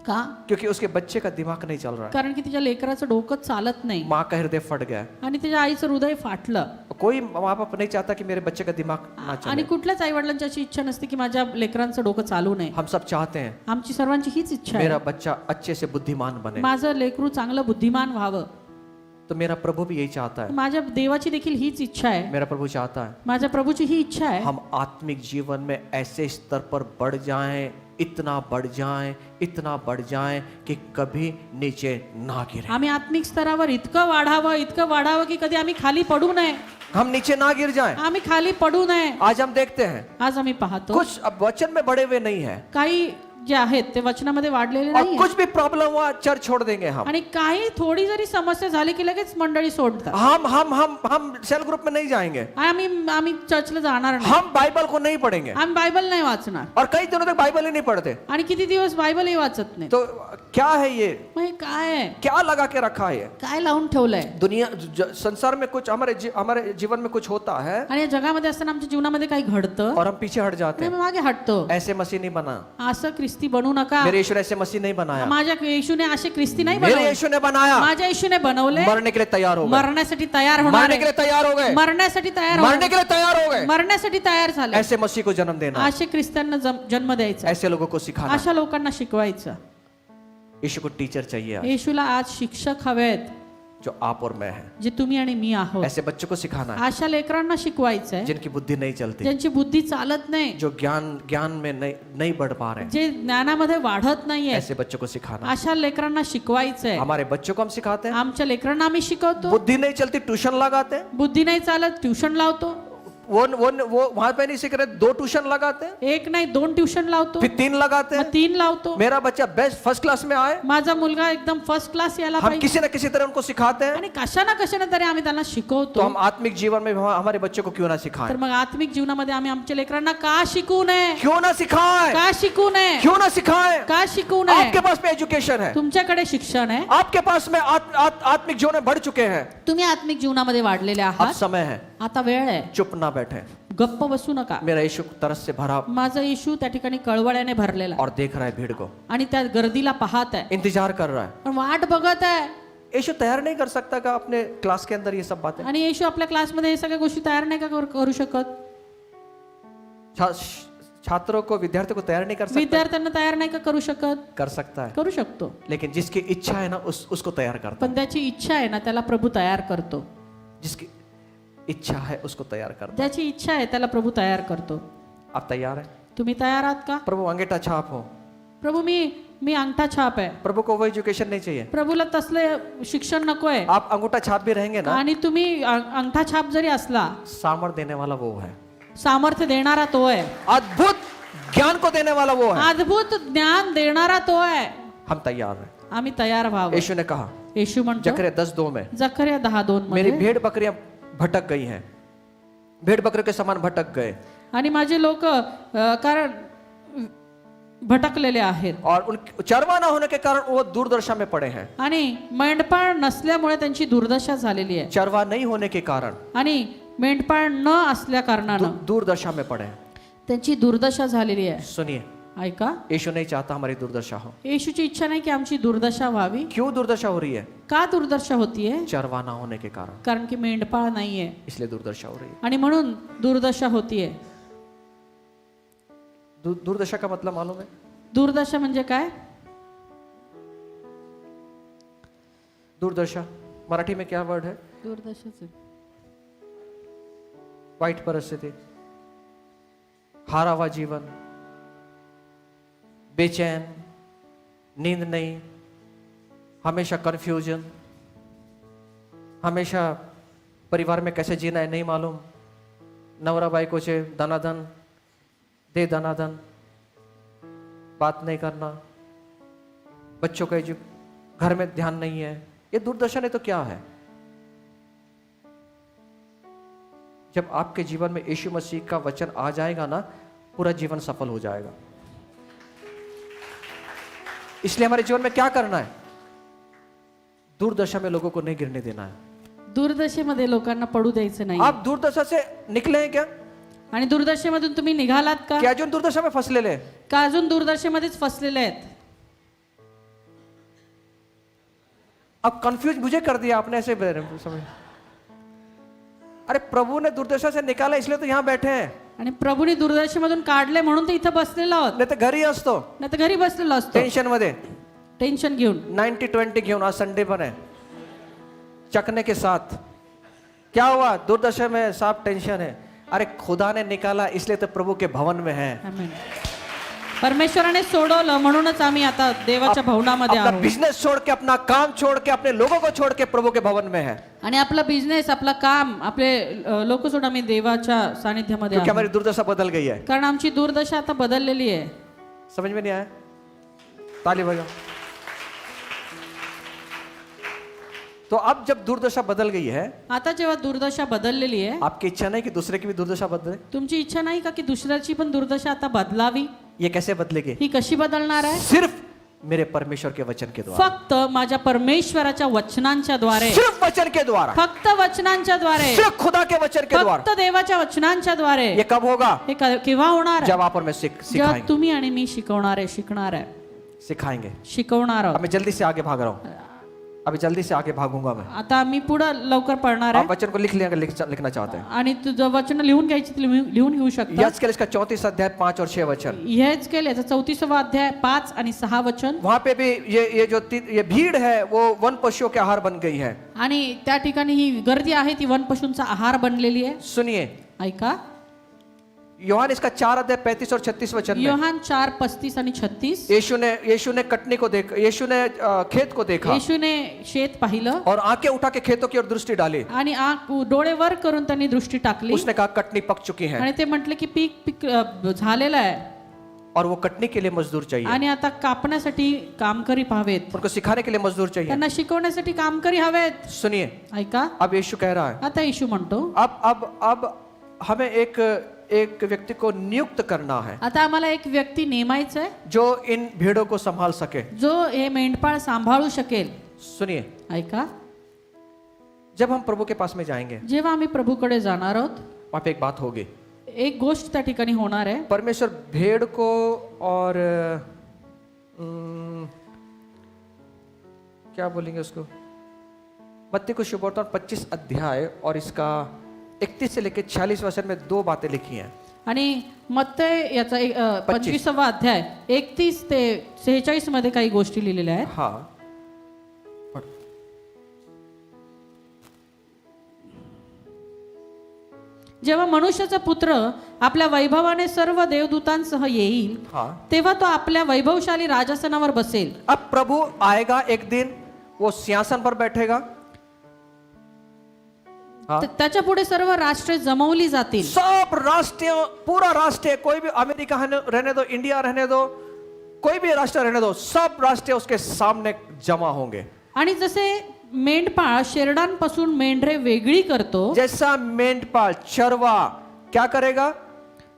S2: का?
S1: क्योंकि उसके बच्चे का दिमाग नहीं चल रहा है,
S2: कारण की तिच्या लेकराचं डोकं चालत नाही
S1: माँ का हृदय फट गया है।
S2: आणि तिच्या आईचं हृदय फाटलं.
S1: कोई माँ बाप नहीं चाहता कि मेरे बच्चे का दिमाग ना
S2: आणि
S1: चले।
S2: कुठल्याच आई वडिलांची अशी इच्छा नसते की माझ्या लेकरांचं डोकं चालू नये.
S1: हम सब चाहते हैं
S2: आमची सर्वांची हीच इच्छा आहे,
S1: मेरा बच्चा अच्छे से बुद्धिमान बने,
S2: माझं लेकरू चांगलं बुद्धिमान व्हावं.
S1: तो मेरा प्रभु भी यही चाहता है,
S2: माझ्या देवाची देखील हीच इच्छा आहे,
S1: मेरा प्रभु चाहता है
S2: माझ्या प्रभूची ही इच्छा आहे.
S1: हम आत्मिक जीवन में ऐसे स्तर पर बढ़ जाएं, इतना बढ़ जाएं, इतना बढ़ जाएं कि कभी नीचे ना गिरे।
S2: आम्ही आत्मिक स्तरावर इतकं वाढावं की कधी आम्ही खाली पडू नये,
S1: हम नीचे ना गिर जाएं।
S2: आम्ही खाली पडू नये.
S1: आज हम देखते हैं
S2: आज आम्ही पाहतो
S1: कुछ अब वचन में बड़े हुए नहीं है,
S2: काही जे आहेत ते वचनामध्ये वाढलेले
S1: और
S2: नाही
S1: कुछ भी प्रॉब्लम हुआ चर्च छोड़ देंगे हम।
S2: आणि काही थोडी जरी समस्या झाली की लगेच मंडळी सोडतात.
S1: हम सेल ग्रुप में नहीं जाएंगे,
S2: आम्ही चर्चला जाणार नाही,
S1: हम बाइबल को नहीं पढ़ेंगे,
S2: आम्ही बायबल नाही वाचणार
S1: और कई दिनों तक बाइबल ही नहीं पढ़ते।
S2: आणि किती दिवस बायबलही वाचत नाही.
S1: तो क्या है ये,
S2: मग हे काय आहे,
S1: क्या लगा के रखा है ये?
S2: काय लावून ठेवलंय.
S1: दुनिया संसार में कुछ हमारे जीवन में कुछ होता है
S2: आणि या जगामध्ये असताना आमच्या जीवनामध्ये काही घडतं
S1: और हम पीछे हट जाते
S2: आणि
S1: हैं।
S2: मग मागे हटतो.
S1: ऐसे मसीह नहीं बना,
S2: असं ख्रिस्ती बनू नका.
S1: मेरे यीशु ने ऐसे मसीह नहीं बनाया,
S2: माझ्या येशूने असे ख्रिस्ती नाही
S1: मेरे
S2: बनवले,
S1: यीशु ने बनाया।
S2: माझ्या येशूने बनवले.
S1: मरने के लिए तैयार हो गए,
S2: मरण्यासाठी तयार होणार
S1: मरने के लिए तैयार हो गए,
S2: मरण्यासाठी तयार
S1: मरने के लिए तैयार हो गए।
S2: मरण्यासाठी तयार झाले.
S1: ऐसे मसीह को जन्म देना,
S2: असे ख्रिस्त्यांना जन्म द्यायचा,
S1: ऐसे लोगों को सिखाना।
S2: अशा लोकांना शिकवायचं.
S1: यीशु को टीचर चाहिए आज,
S2: येशूला आज शिक्षक हवेत
S1: जो आप और मैं है।
S2: जे तुम्ही आणि मी आहोत.
S1: ऐसे बच्चों को सिखाना है
S2: अशा लेकरांना शिकवायचंय
S1: जिनकी बुद्धि नहीं चलती,
S2: ज्यांची बुद्धी चालत नाही,
S1: जो ज्ञान में नहीं बढ़ पा रहे हैं,
S2: जे ज्ञानामध्ये वाढत नाहीये,
S1: ऐसे बच्चों को सिखाना।
S2: अशा लेकरांना शिकवायचंय.
S1: हमारे बच्चों को हम सिखाते हैं,
S2: आमच्या लेकरांना आम्ही शिकवतो.
S1: बुद्धि नहीं चलती ट्यूशन लगाते हैं,
S2: बुद्धी नाही चालत ट्युशन लावतो.
S1: वो वहां पे नहीं सीख रहे, 2 ट्यूशन लगाते हैं,
S2: एक नाही 2 ट्युशन लावतो,
S1: फिर 3 लगाते
S2: मग
S1: हैं।
S2: 3 लावतो.
S1: मेरा बच्चा बेस्ट फर्स्ट क्लास में आए,
S2: माझा मुलगा एकदम फर्स्ट क्लास यायला
S1: हम
S2: पाहिजे.
S1: किसी न किसी तरह उनको सिखाते हैं।
S2: आणि कशाना तरी आम्ही त्यांना
S1: तो
S2: शिकवतो.
S1: हम आत्मिक जीवन में हमारे बच्चों को क्यों ना सिखाएं,
S2: तर मग आत्मिक जीवनामध्ये आम्ही आमच्या लेकरांना का शिकवू नये,
S1: क्यों ना सिखाएं,
S2: का शिकवू नये,
S1: क्यों ना सिखाएं।
S2: का शिकवू नये.
S1: आपके पास में एजुकेशन है,
S2: तुमच्याकडे शिक्षण आहे,
S1: आपके पास में आत्मिक जीवन में बढ़ चुके हैं,
S2: तुम्ही आत्मिक जीवनामध्ये वाढलेले
S1: अब
S2: आहात.
S1: समय है
S2: आता वेळ आहे,
S1: चुप ना बैठे।
S2: गप्प बसू नका.
S1: मेरा यीशु तरस से भरा
S2: माझा येशू त्या ठिकाणी कळवळ्याने भरलेला आहे
S1: और देख रहा है भीड़ को,
S2: आणि त्या गर्दीला पाहत आहे,
S1: इंतजार कर रहा है।
S2: पण वाट बघत आहे.
S1: यीशु तैयार नहीं कर सकता का अपने क्लास के अंदर ये सब बातें?
S2: आणि येशू आपल्या क्लासमध्ये हे सगळ्या गोष्टी तयार नाही का करू शकत.
S1: छात्रों को, विद्यार्थियों को तैयार नहीं कर सकता?
S2: विद्यार्थ्यांना तयार नाही का करू शकत.
S1: कर सकता है,
S2: करू शकतो,
S1: लेकिन जिसकी इच्छा है ना उसको तैयार करता
S2: पण त्याची इच्छा आहे ना त्याला प्रभू तयार करतो.
S1: है, जिसकी इच्छा है उसको तैयार करता
S2: ज्याची इच्छा आहे त्याला प्रभू तयार करतो.
S1: है। आप तैयार हैं?
S2: तुम्ही तयार आहात का?
S1: प्रभु अंगेठा छाप हो,
S2: प्रभू मी अंगठा छाप आहे.
S1: प्रभु को वो एजुकेशन नहीं चाहिए,
S2: प्रभूला तसले शिक्षण नकोय.
S1: आप अंगूठा छाप भी रहेंगे ना,
S2: आणि तुम्ही अंगठा छाप जरी असला,
S1: सामर्थ देने वाला वो है,
S2: सामर्थ्य देणारा तो आहे,
S1: अद्भुत ज्ञान को देने वाला वो है।
S2: अद्भुत ज्ञान देणारा तो आहे.
S1: हम तैयार हैं।
S2: आम्ही तयार व्हावं.
S1: यीशु ने कहा
S2: येशू म्हणतो
S1: जकरिया 10:2 में,
S2: जकरिया 10:2
S1: मेरी
S2: मध्ये,
S1: भेड़ बकरियां भटक गई हैं, भेड़ बकरियों के समान भटक गए,
S2: आणि माझे लोक कारण भटकलेले आहेत
S1: और उन चरवा न होने के कारण वो दूरदर्शा में पड़े हैं।
S2: आणि मेंढपाळ नसल्यामुळे त्यांची दुर्दशा झालेली आहे.
S1: चरवा नहीं होने के कारण
S2: आणि मेंढपाळ न असल्या कारणानं
S1: दूरदशा में पड़े हैं।
S2: त्यांची दुर्दशा झालेली आहे.
S1: सुनिए,
S2: ऐका,
S1: यीशु नहीं चाहता हमारी दुर्दशा हो।
S2: येशूची इच्छा नाही की आमची दुर्दशा व्हावी.
S1: क्यों दुर्दशा हो रही है?
S2: का दुर्दशा होतीये?
S1: चरवा ना होने के कारण,
S2: कारण की मेंढपाळ नाहीये
S1: इसलिए दुर्दशा हो रही है।
S2: आणि म्हणून दुर्दशा होतीये.
S1: दुर्दशा का मतलब मालूम है?
S2: दुर्दशा म्हणजे काय?
S1: दुर्दशा मराठी में क्या वर्ड है?
S2: दुर्दशाच
S1: वाईट परिस्थिति, हारा हुआ जीवन, बेचैन, नींद नहीं, हमेशा कंफ्यूजन, हमेशा परिवार में कैसे जीना है नहीं मालूम, नवरा बायको से दनादन दे दनादन, बात नहीं करना, बच्चों का घर में ध्यान नहीं है, ये दुर्दशा नहीं तो क्या है? जब आपके जीवन में यीशु मसीह का वचन आ जाएगा ना, पूरा जीवन सफल हो जाएगा। इसलिए हमारे जीवन में क्या करना है? दुर्दशा में लोगों को नहीं गिरने देना है।
S2: दुर्दशेमध्ये लोकांना पडू द्यायचं नाही.
S1: आप दुर्दशा से निकले हैं क्या?
S2: आणि दुर्दशेमधून तुम्ही निघालात का?
S1: क्या अजून दुर्दशा में फसलेले हैं?
S2: का अजून दुर्दशेमध्येच फसलेले आहेत?
S1: अब कंफ्यूज मुझे कर दिया आपने ऐसे समझ। अरे प्रभु ने दुर्दशा से निकाला इसलिए तो यहाँ बैठे हैं,
S2: आणि प्रभूने दुर्दशेमधून काढले म्हणून ते इथं बसलेलो आहोत,
S1: नहीं तो घरी असतो
S2: नाही तर घरी बसलेलो असतो
S1: टेंशन मध्ये
S2: टेन्शन घेऊन.
S1: 90-20 घेऊन. आज संडे पर है, चकने के साथ क्या हुआ, दुर्दशा में सब टेंशन है. अरे खुदा ने निकाला इसलिए तो प्रभु के भवन में है.
S2: आमेन. परमेश्वराने सोडवलं म्हणूनच आम्ही आता देवाच्या भवनामध्ये
S1: अपना
S2: आहोत.
S1: बिजनेस छोड़ के, अपना काम छोड़ के, अपने लोगों को छोड़ के प्रभु के भवन में है.
S2: आणि आपला बिझनेस, आपला काम, आपले लोक सोडून आम्ही देवाच्या सानिध्यामध्ये
S1: क्योंकि
S2: आहोत.
S1: हमारी दुर्दशा बदल गई है.
S2: कारण आमची दुर्दशा आता बदललेली आहे.
S1: समझ में नहीं आया? ताली बजाओ. तो अब जब दुर्दशा बदल गई है,
S2: आता जेव्हा दुर्दशा बदललेली आहे,
S1: आपकी इच्छा नहीं कि दूसरे की भी दुर्दशा बदले?
S2: तुमची इच्छा नाही का की दुसऱ्याची पण दुर्दशा आता बदलावी?
S1: ये कैसे बदलेगी?
S2: ही कशी बदलणार आहे?
S1: सिर्फ मेरे परमेश्वर के वचन के द्वारा.
S2: फक्त माझ्या परमेश्वराच्या वचनांच्या द्वारे,
S1: सिर्फ वचन के द्वारा,
S2: फक्त वचनांच्या द्वारे,
S1: सिर्फ खुदा के वचन के द्वारा.
S2: फक्त देवाच्या वचनांच्या द्वारे.
S1: ये कब होगा?
S2: हे केव्हा होणार आहे?
S1: जब आप और मैं
S2: जेव्हा
S1: सिखाएंगे.
S2: तुम्ही आणि मी शिकवणार आहे,
S1: सिखाएंगे.
S2: शिकवणार
S1: अब
S2: आहोत.
S1: मैं जल्दी से आगे भाग रहा हूँ. अभी जल्दी से आगे भागूंगा मैं.
S2: आता मी पुढे लवकर पळणार
S1: आप
S2: आहे
S1: वचन को लिखना चाहते हैं.
S2: आणि तुझं वचन लिहून घ्यायची तर लिहून घेऊ शकता.
S1: यहेजकेल इसका 34 अध्याय 5 और 6 वचन.
S2: यहेजकेल याचा 34वा अध्याय 5 आणि 6 वचन.
S1: वहां पे भी ये भीड़ है वो वन पशुओं के आहार बन गई है.
S2: आणि त्या ठिकाणी ही गर्दी आहे ती वन पशूंचा आहार बनलेली आहे.
S1: सुनिए,
S2: ऐका,
S1: योहान इसका 4 अध्याय 35 और 36 वचन में
S2: योहान 4:35 आणि 36.
S1: यीशु ने कटनी को देखा, यीशु ने खेत को देखा
S2: येशूने शेत पाहिलं
S1: और आंखें उठा के खेतों की ओर दृष्टि डाली.
S2: आणि डोळे वर करून त्यांनी दृष्टी टाकली
S1: उसने कहा कटनी पक चुकी है
S2: आणि ते म्हटले की पीक झालेलं आहे
S1: और वो कटनी के लिए मजदूर चाहिए.
S2: आणि आता कापण्यासाठी कामकरी पाहावेत,
S1: उनको सिखाने के लिए मजदूर चाहिए.
S2: त्यांना शिकवण्यासाठी कामकरी हवेत.
S1: सुनिए,
S2: ऐका,
S1: अब यीशु कह रहा है,
S2: आता येशू म्हणतो
S1: अब हमें एक व्यक्ति को नियुक्त करना है
S2: आता आम्हाला एक व्यक्ती नेमायचा आहे
S1: जो इन भीड़ों को संभाल सके.
S2: जो हे मेंढपाळ सांभाळू शकेल.
S1: सुनिए,
S2: ऐका,
S1: जब हम प्रभु के पास में जाएंगे
S2: जेव्हा आम्ही प्रभूकडे जाणार आहोत,
S1: वहां पे एक बात होगी.
S2: एक गोष्ट त्या ठिकाणी होणार आहे.
S1: परमेश्वर भेड़ को और क्या बोलेंगे उसको, मत्ती को शुभवर्तमान 25 अध्याय और इसका 31 से लेकर 46 वचन में 2 बातें लिखी हैं.
S2: आणि मत्तय याचा 25वा अध्याय 31 ते 46 मध्ये काही गोष्टी लिहिलेल्या आहेत.
S1: हाँ,
S2: जेव्हा मनुष्याचा पुत्र आपल्या वैभवाने सर्व देवदूतांसह येईल,
S1: हाँ.
S2: तेव्हा तो आपल्या वैभवशाली राजासनावर बसेल.
S1: अब प्रभु आएगा एक दिन, वो सिंहासन पर बैठेगा. हाँ.
S2: त्याच्या पुढे सर्व राष्ट्रे जमवली जातील.
S1: सब राष्ट्र, पूरा राष्ट्र, कोई भी अमेरिका रहने दो, इंडिया रहने दो, कोई भी राष्ट्र रहने दो, सब राष्ट्र उसके सामने जमा होंगे.
S2: आणि जसे मेंढपाळ शेरडांपासून मेंढरे वेगळी करतो,
S1: जैसा मेंढपाल चरवा क्या करेगा,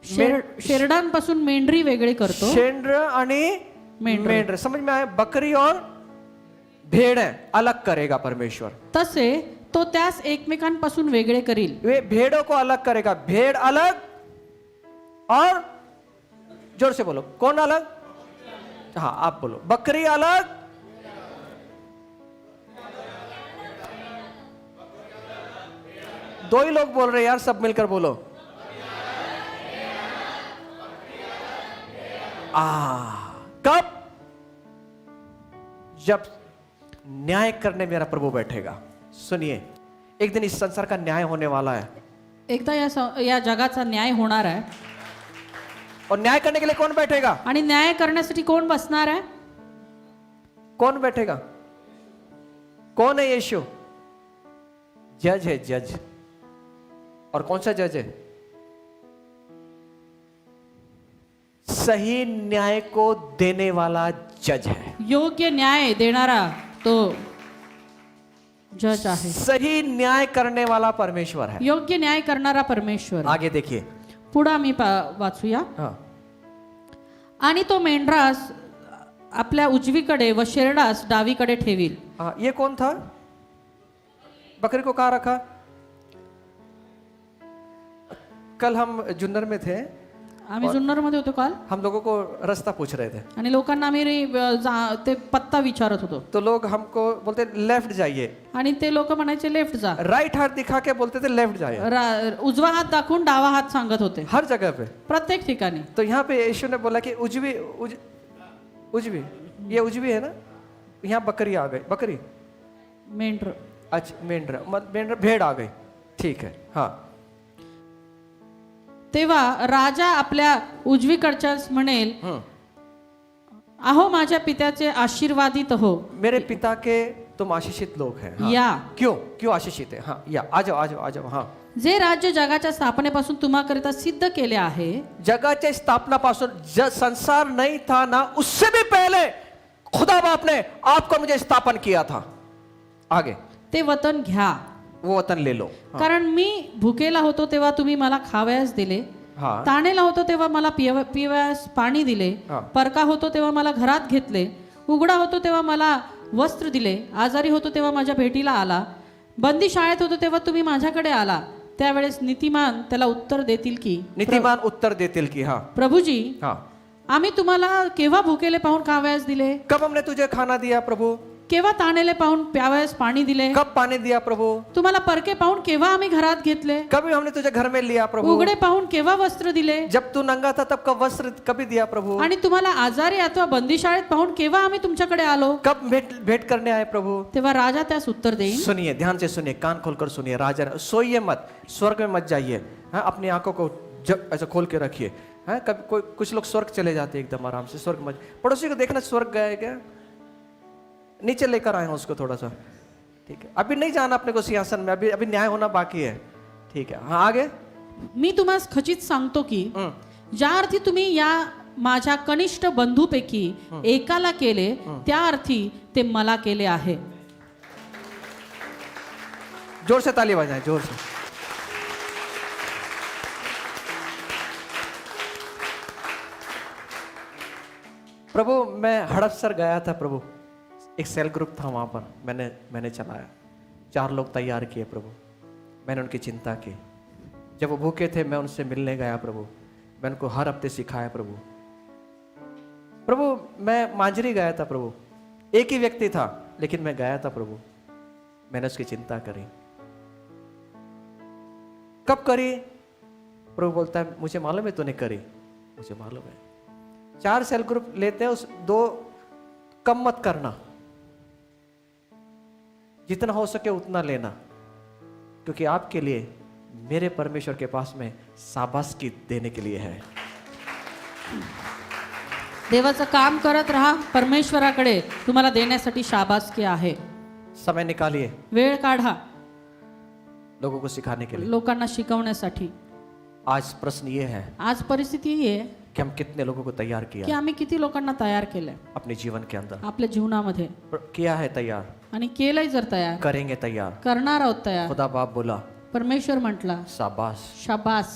S2: शेरडांपासून मेंढरी वेगळी करतो.
S1: शेंड्र आणि मेंढर, समझ में आया? बकरी और भेड़ अलग करेगा परमेश्वर.
S2: तसे तो त्यास एकमेकांपासून वेगळे करील.
S1: वे भेड़ों को अलग करेगा. भेड़ अलग और जोर से बोलो, कौन अलग? हाँ, आप बोलो. बकरी अलग, दो ही लोग बोल रहे यार, सब मिलकर बोलो. कब? जब न्याय करने मेरा प्रभु बैठेगा. सुनिए, एक दिन इस संसार का न्याय होने वाला है.
S2: एकदा या जगाचा न्याय होणार आहे.
S1: और न्याय करने के लिए कौन बैठेगा?
S2: आणि न्याय करण्यासाठी कोण बसणार आहे?
S1: कौन बैठेगा? कौन है यीशु? जज है, जज. और कौन सा जज है? सही न्याय को देने वाला जज है.
S2: योग्य न्याय देणारा तो जज आहे.
S1: सही न्याय करने वाला परमेश्वर है.
S2: योग्य न्याय करणारा परमेश्वर.
S1: आगे देखिए.
S2: पुढे आम्ही वाचूया.
S1: हाँ.
S2: आणि तो मेंढरास आपल्या उजवीकडे व शेरडास डावीकडे ठेवील.
S1: हाँ, ये कौन था? बकरी को कहाँ रखा? कल हम जुन्नर में थे.
S2: आम्ही जुन्नरमध्ये होतो काल
S1: हम लोगों को रास्ता पूछ रहे थे,
S2: आणि लोकांना आम्ही ते पत्ता विचारत होतो
S1: तो लोग हमको बोलते लेफ्ट जाइए,
S2: आणि ते लोक म्हणायचे लेफ्ट जा,
S1: राइट हाथ दिखा के बोलते थे लेफ्ट जाइए,
S2: उजवा हात दाखवून डावा हात सांगत होते
S1: हर जगह पे।
S2: प्रत्येक ठिकाणी.
S1: तो यहाँ पे यीशु ने बोला कि उजवी ये उजवी है ना, यहाँ बकरी आ गई, बकरी
S2: मेंढर.
S1: अच्छा मेंढर भेड़ आ गई, ठीक है हाँ।
S2: तेव्हा राजा आपल्या उजवीकडच्यास म्हणेल, अहो माझ्या पित्याचे आशीर्वादित हो,
S1: मेरे पिता के तुम आशीषित लोग हैं हाँ।
S2: या
S1: क्यों आशीषित है हाँ, या आ जाओ हाँ।
S2: जे राज्य जगाच्या स्थापनेपासून तुम्हाकरिता सिद्ध केले आहे,
S1: जगाच्या स्थापनापासून संसार नहीं था ना, उससे भी पहले खुदा बाप ने आपको मुझे स्थापन किया था। आगे
S2: ते वतन घ्या,
S1: वो वतन ले लो
S2: कारण मी भुकेला होतो तेव्हा तुम्ही मला खावयास दिले,
S1: हाँ।
S2: ताणेला होतो तेव्हा मला पिवयास पाणी दिले,
S1: हा.
S2: परका होतो तेव्हा मला घरात घेतले, उघडा होतो तेव्हा मला वस्त्र दिले, आजारी होतो तेव्हा माझ्या भेटीला आला, बंदी शाळेत होतो तेव्हा तुम्ही माझ्याकडे आला. त्यावेळेस नीतिमान त्याला उत्तर देतील की,
S1: नीतिमान उत्तर देतील की हाँ
S2: प्रभुजी
S1: हाँ,
S2: आम्ही तुम्हाला केव्हा भुकेले पाहून खावयास दिले,
S1: कब हमने तुझे खाना दिया प्रभु,
S2: केव्हा ताणेले पाहून प्यावयास पाणी दिले,
S1: कब पानी दिया प्रभु,
S2: तुम्हाला परके पाहून केव्हा आम्ही घरात घेतले,
S1: कभी हमने तुझे घर में लिया प्रभु,
S2: उघडे पाहून केव्हा वस्त्र दिले,
S1: जब तू नंगा था तब कब वस्त्र कभी दिया प्रभु,
S2: आणि तुम्हाला आजारी अथवा बंदीशाळेत पाहून केव्हा आम्ही तुमच्याकडे आलो.
S1: कब भेंट करने आए प्रभु।
S2: तेव्हा राजा त्यास उत्तर देईन,
S1: सुनिए, ध्यान से सुनिए, कान खोलकर सुनिए। राजा सोइए मत, स्वर्ग में मत जाइए हाँ, अपनी आंखों को ऐसा खोल के रखिए हाँ। कभी कुछ लोग स्वर्ग चले जाते एकदम आराम से, स्वर्ग मत, पड़ोसी को देखना स्वर्ग गए क्या, नीचे लेकर आए हैं उसको थोड़ा सा, ठीक है। अभी नहीं जाना अपने को सिंहासन में, अभी न्याय होना बाकी है, ठीक है हाँ। आगे
S2: मी तुम्हाला खचित सांगतो की ज्या अर्थी तुम्ही या माझ्या कनिष्ठ बंधूपैकी एकाला केले, त्या अर्थी ते मला केले आहे.
S1: जोर से ताली बजाएं, जोर से। प्रभु मैं हड़पसर गया था प्रभु, एक सेल ग्रुप था वहाँ पर, मैंने चलाया, 4 लोग तैयार किए प्रभु, मैंने उनकी चिंता की। जब वो भूखे थे मैं उनसे मिलने गया प्रभु, मैं उनको हर हफ्ते सिखाया प्रभु। मैं मांजरी गया था प्रभु, एक ही व्यक्ति था लेकिन मैं गया था प्रभु, मैंने उसकी चिंता करी। कब करी प्रभु बोलता है मुझे मालूम है तूने करी, मुझे मालूम है। 4 सेल ग्रुप लेते हैं, उस 2 कम मत करना, जितना हो सके उतना लेना, क्योंकि आपके लिए मेरे परमेश्वर के पास में शाबासकी देने के लिए है।
S2: देवाचं काम करत राहा, परमेश्वराकडे तुम्हाला देण्यासाठी शाबासकी आहे.
S1: समय निकालिए
S2: वेळ काढा
S1: लोगों को सिखाने के लिए।
S2: लोकांना शिकवण्यासाठी.
S1: आज प्रश्न ये है
S2: आज परिस्थिती ही आहे
S1: कि हम कितने लोगों को तैयार
S2: की
S1: किया
S2: आम्ही किती लोकांना तयार केलंय
S1: अपने जीवन के अंदर,
S2: आपल्या जीवनामध्ये,
S1: किया है तैयार,
S2: आणि केलंय जर तयार,
S1: करेंगे तैयार।
S2: करणार आहोत तयार.
S1: खुदा बाप बोला
S2: परमेश्वर म्हटला
S1: शाबाश
S2: शाबास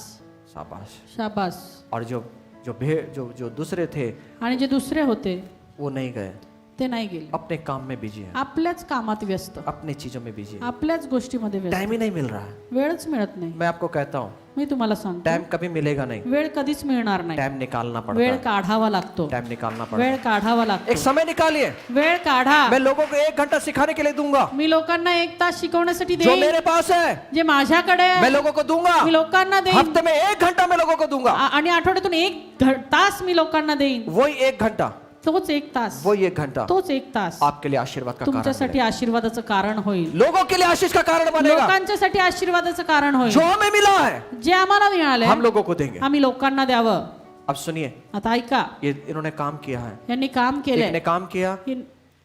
S1: शाबाश।
S2: शाबास.
S1: और जो दूसरे थे
S2: आणि जे दुसरे होते
S1: वो नहीं गए,
S2: ते नाही गेले,
S1: अपने काम में बिजी है,
S2: आपल्याच कामात व्यस्त,
S1: अपने चीजों में बिजी है,
S2: आपल्याच गोष्टीमध्ये व्यस्त,
S1: टाइम ही नहीं मिल रहा है।
S2: वेळच मिळत नाही.
S1: मैं आपको कहता हूँ
S2: मी तुम्हाला सांगतो,
S1: टाइम कभी मिलेगा नहीं,
S2: वेळ कधीच मिळणार नाही.
S1: टाइम निकालना पड़ता
S2: वेळ
S1: है,
S2: काढावा लागतो,
S1: टाइम निकालना पड़ता
S2: वेळ
S1: है।
S2: काढावा लागतो.
S1: एक समय निकालिए,
S2: वेळ काढा.
S1: मैं लोगों को 1 घंटा सिखाने के लिए दूंगा,
S2: मी लोकांना 1 तास शिकवण्यासाठी
S1: जो
S2: देईन,
S1: मेरे पास है
S2: जे माझ्याकडे
S1: मैं
S2: आहे
S1: लोगों को दूंगा।
S2: मी लोकांना देईन,
S1: हफ्ते में 1 घंटा मैं लोगों को दूंगा,
S2: आणि आठवड्यातून 1 तास मी लोकांना देईन.
S1: वही 1 घंटा,
S2: तोच 1 तास,
S1: वही 1 घंटा
S2: तोच 1 तास
S1: आपके लिए आशीर्वाद का कारण
S2: तुमच्यासाठी आशीर्वादाचं कारण होईल,
S1: बनेगा। लोगों के लिए आशीष का कारण बनेगा।
S2: लोकांच्यासाठी आशीर्वादाचं कारण होईल.
S1: जो हमें मिला है
S2: जे आम्हाला मिळाले
S1: हम लोगों को देंगे।
S2: आम्ही लोकांना द्यावं.
S1: अब सुनिए,
S2: आता ऐका,
S1: ये इन्होंने काम किया है,
S2: यांनी काम
S1: एक
S2: केलंय,
S1: ने काम किया,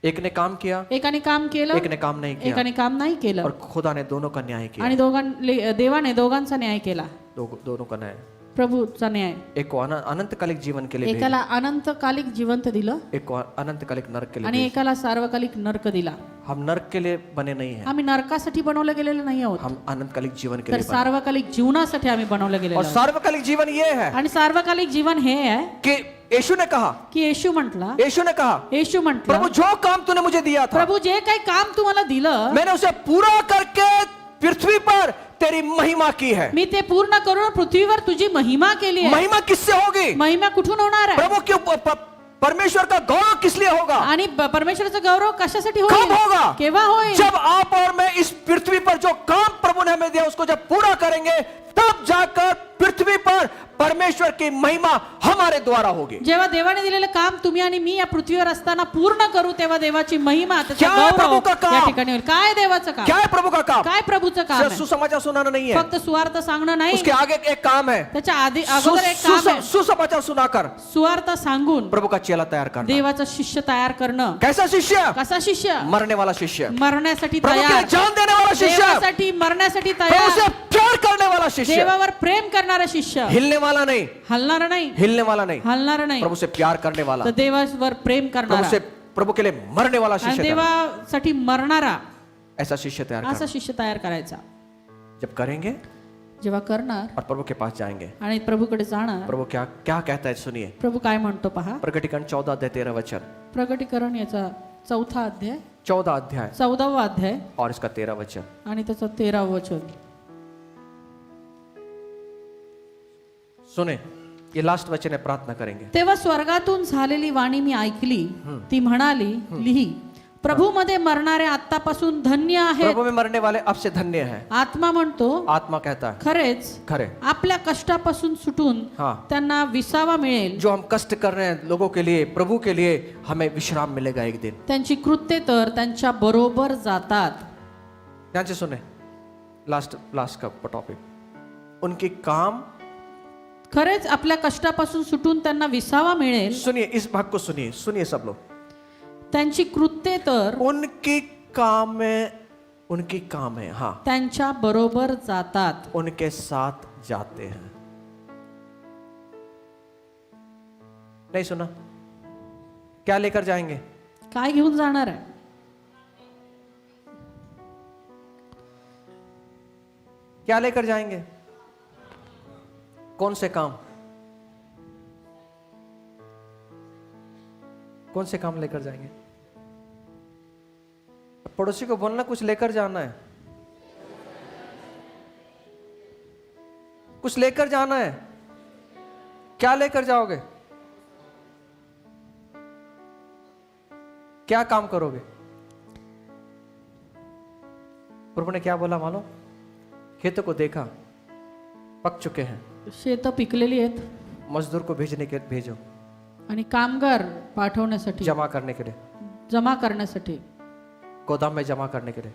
S1: एक ने काम किया,
S2: एकाने काम केलं,
S1: एक ने काम नहीं किया,
S2: एकाने काम नाही केलं,
S1: और खुदा ने दोनों का न्याय किया,
S2: आणि देवाने दोघांचा न्याय केला.
S1: दोनों का न्याय।
S2: प्रभूचा न्याय.
S1: एक को अनंतकालिक जीवन के लिए
S2: एकाला अनंतकालिक जिवंत दिलं,
S1: एक को अनंतकालिक नरक के लिए
S2: आणि
S1: भेजा।
S2: एकाला सार्वकालिक नरक दिला.
S1: हम नरक के लिए बने नहीं हैं,
S2: आम्ही नरकासाठी बनवले गेलेले नाही आहोत,
S1: हम अनंतकालिक जीवन के
S2: तर
S1: लिए बने।
S2: सार्वकालिक जीवनासाठी आम्ही बनवले गेलेले
S1: और
S2: आहोत.
S1: सार्वकालिक जीवन ये है
S2: आणि सार्वकालिक जीवन हे आहे
S1: कि यीशु ने कहा,
S2: की येशू म्हटला,
S1: प्रभु
S2: म्हटलं,
S1: जो काम तूने मुझे दिया था
S2: प्रभू जे काही काम तुम्हाला दिलं
S1: मैंने उसे पूरा करके पृथ्वी पर तेरी महिमा की है।
S2: मी ते पूर्ण करून पृथ्वीवर तुझी महिमा केली आहे.
S1: महिमा किससे होगी?
S2: महिमा कुठून होणार आहे?
S1: प्रभु के परमेश्वर का गौरव किस लिए होगा?
S2: आणि परमेश्वराचा गौरव कशासाठी
S1: कब
S2: होईल?
S1: होगा?
S2: केव्हा होईल?
S1: जब आप और मैं इस पृथ्वी पर जो काम प्रभु ने हमें दिया उसको जब पूरा करेंगे, तब जाकर पृथ्वी पर परमेश्वर की महिमा हमारे द्वारा होगी।
S2: जेव्हा देवाने दिलेलं काम तुम्ही आणि मी या पृथ्वीवर असताना पूर्ण करू, तेव्हा देवाची महिमा, त्याचा
S1: क्या है प्रभु
S2: गौरव
S1: का काम?
S2: या ठिकाणी होईल. काय देवाचं काम?
S1: क्या है प्रभु का काम?
S2: काय प्रभूचं काम
S1: सिर्फ
S2: आहे?
S1: सुसमाचार सुनाना नहीं है,
S2: फक्त सुवार्थ सांगणं नाही,
S1: उसके आगे एक काम है,
S2: त्याच्या आधी अगोदर एक काम आहे.
S1: सुसमाचार सुनाकर
S2: सुवार्थ सांगून
S1: प्रभु का चेला तैयार करना।
S2: देवाचा शिष्य तयार करणं.
S1: कैसा शिष्य?
S2: कसा शिष्य?
S1: मरने वाला शिष्य,
S2: मरण्यासाठी
S1: प्रभु के लिए
S2: तयार,
S1: जान देने वाला शिष्य,
S2: देवासाठी मरण्यासाठी
S1: प्रभु
S2: तयार,
S1: से प्यार करने वाला शिष्य,
S2: देवावर प्रेम करणारा शिष्य.
S1: हिलने वाला नहीं,
S2: हलणार नाही,
S1: हिलने वाला नहीं,
S2: हलणार नाही,
S1: प्रभु से प्यार करने वाला,
S2: तर देवावर प्रेम
S1: प्रभु
S2: करणारा
S1: से प्रभु के लिए मरने वाला
S2: आणि
S1: शिष्य,
S2: देवासाठी मरणारा
S1: ऐसा शिष्य तैयार
S2: असा
S1: करना।
S2: शिष्य तयार करायचा.
S1: जब करेंगे
S2: जेव्हा करणार
S1: और प्रभु के पास जाएंगे,
S2: आणि प्रभूकडे जाणार,
S1: प्रभु क्या क्या कहता है सुनिए।
S2: प्रभू काय म्हणतो पहा.
S1: प्रकटीकरण 14 अध्याय 13 वचन,
S2: प्रकटीकरण याचा 4था अध्याय
S1: 14 अध्याय
S2: 14वा अध्याय
S1: और इसका 13 वचन।
S2: आणि त्याचं 13वं वचन.
S1: सुने, ये लास्ट वचन है, प्रार्थना करेंगे।
S2: तेव्हा स्वर्गातून झालेली वाणी मी ऐकली, ती म्हणाली, लिही, प्रभूमध्ये मरणारे आत्तापासून धन्य आहेत.
S1: प्रभु में मरने वाले अब से धन्य है।
S2: आत्मा म्हणतो,
S1: आत्मा कहता है
S2: खरेच
S1: खरे,
S2: आपल्या कष्टापासून सुटून
S1: हाँ,
S2: त्यांना विसावा मिळेल.
S1: जो हम कष्ट कर रहे हैं लोगों के लिए, प्रभु के लिए, हमें विश्राम मिलेगा एक दिन।
S2: त्यांची कृत्ये तर त्यांच्या बरोबर जातात.
S1: ध्यान से सुने, लास्ट का टॉपिक, उनके काम।
S2: खरेच आपल्या कष्टापासून सुटून त्यांना विसावा मिळेल.
S1: सुनिए इस भाग को, सुनिए सुनिए सब लोग।
S2: त्यांची कृत्ये तर
S1: उनकी काम है, हाँ,
S2: त्यांच्या बरोबर जातात.
S1: उनके साथ जाते हैं। नहीं सुना? क्या लेकर जाएंगे?
S2: काय घेऊन जाणार आहे?
S1: क्या लेकर जाएंगे? कौन से काम? कौन से काम लेकर जाएंगे? पड़ोसी को बोलना कुछ लेकर जाना है, कुछ लेकर जाना है। क्या लेकर जाओगे? क्या काम करोगे? प्रभु ने क्या बोला मालूम? खेतों को देखा, पक चुके हैं,
S2: शेतं पिकलेली आहेत
S1: मजदूर को भेजो
S2: आणि कामगार पाठवण्यासाठी,
S1: जमा करने के लिए,
S2: जमा करण्यासाठी,
S1: गोदाम में जमा करने के लिए,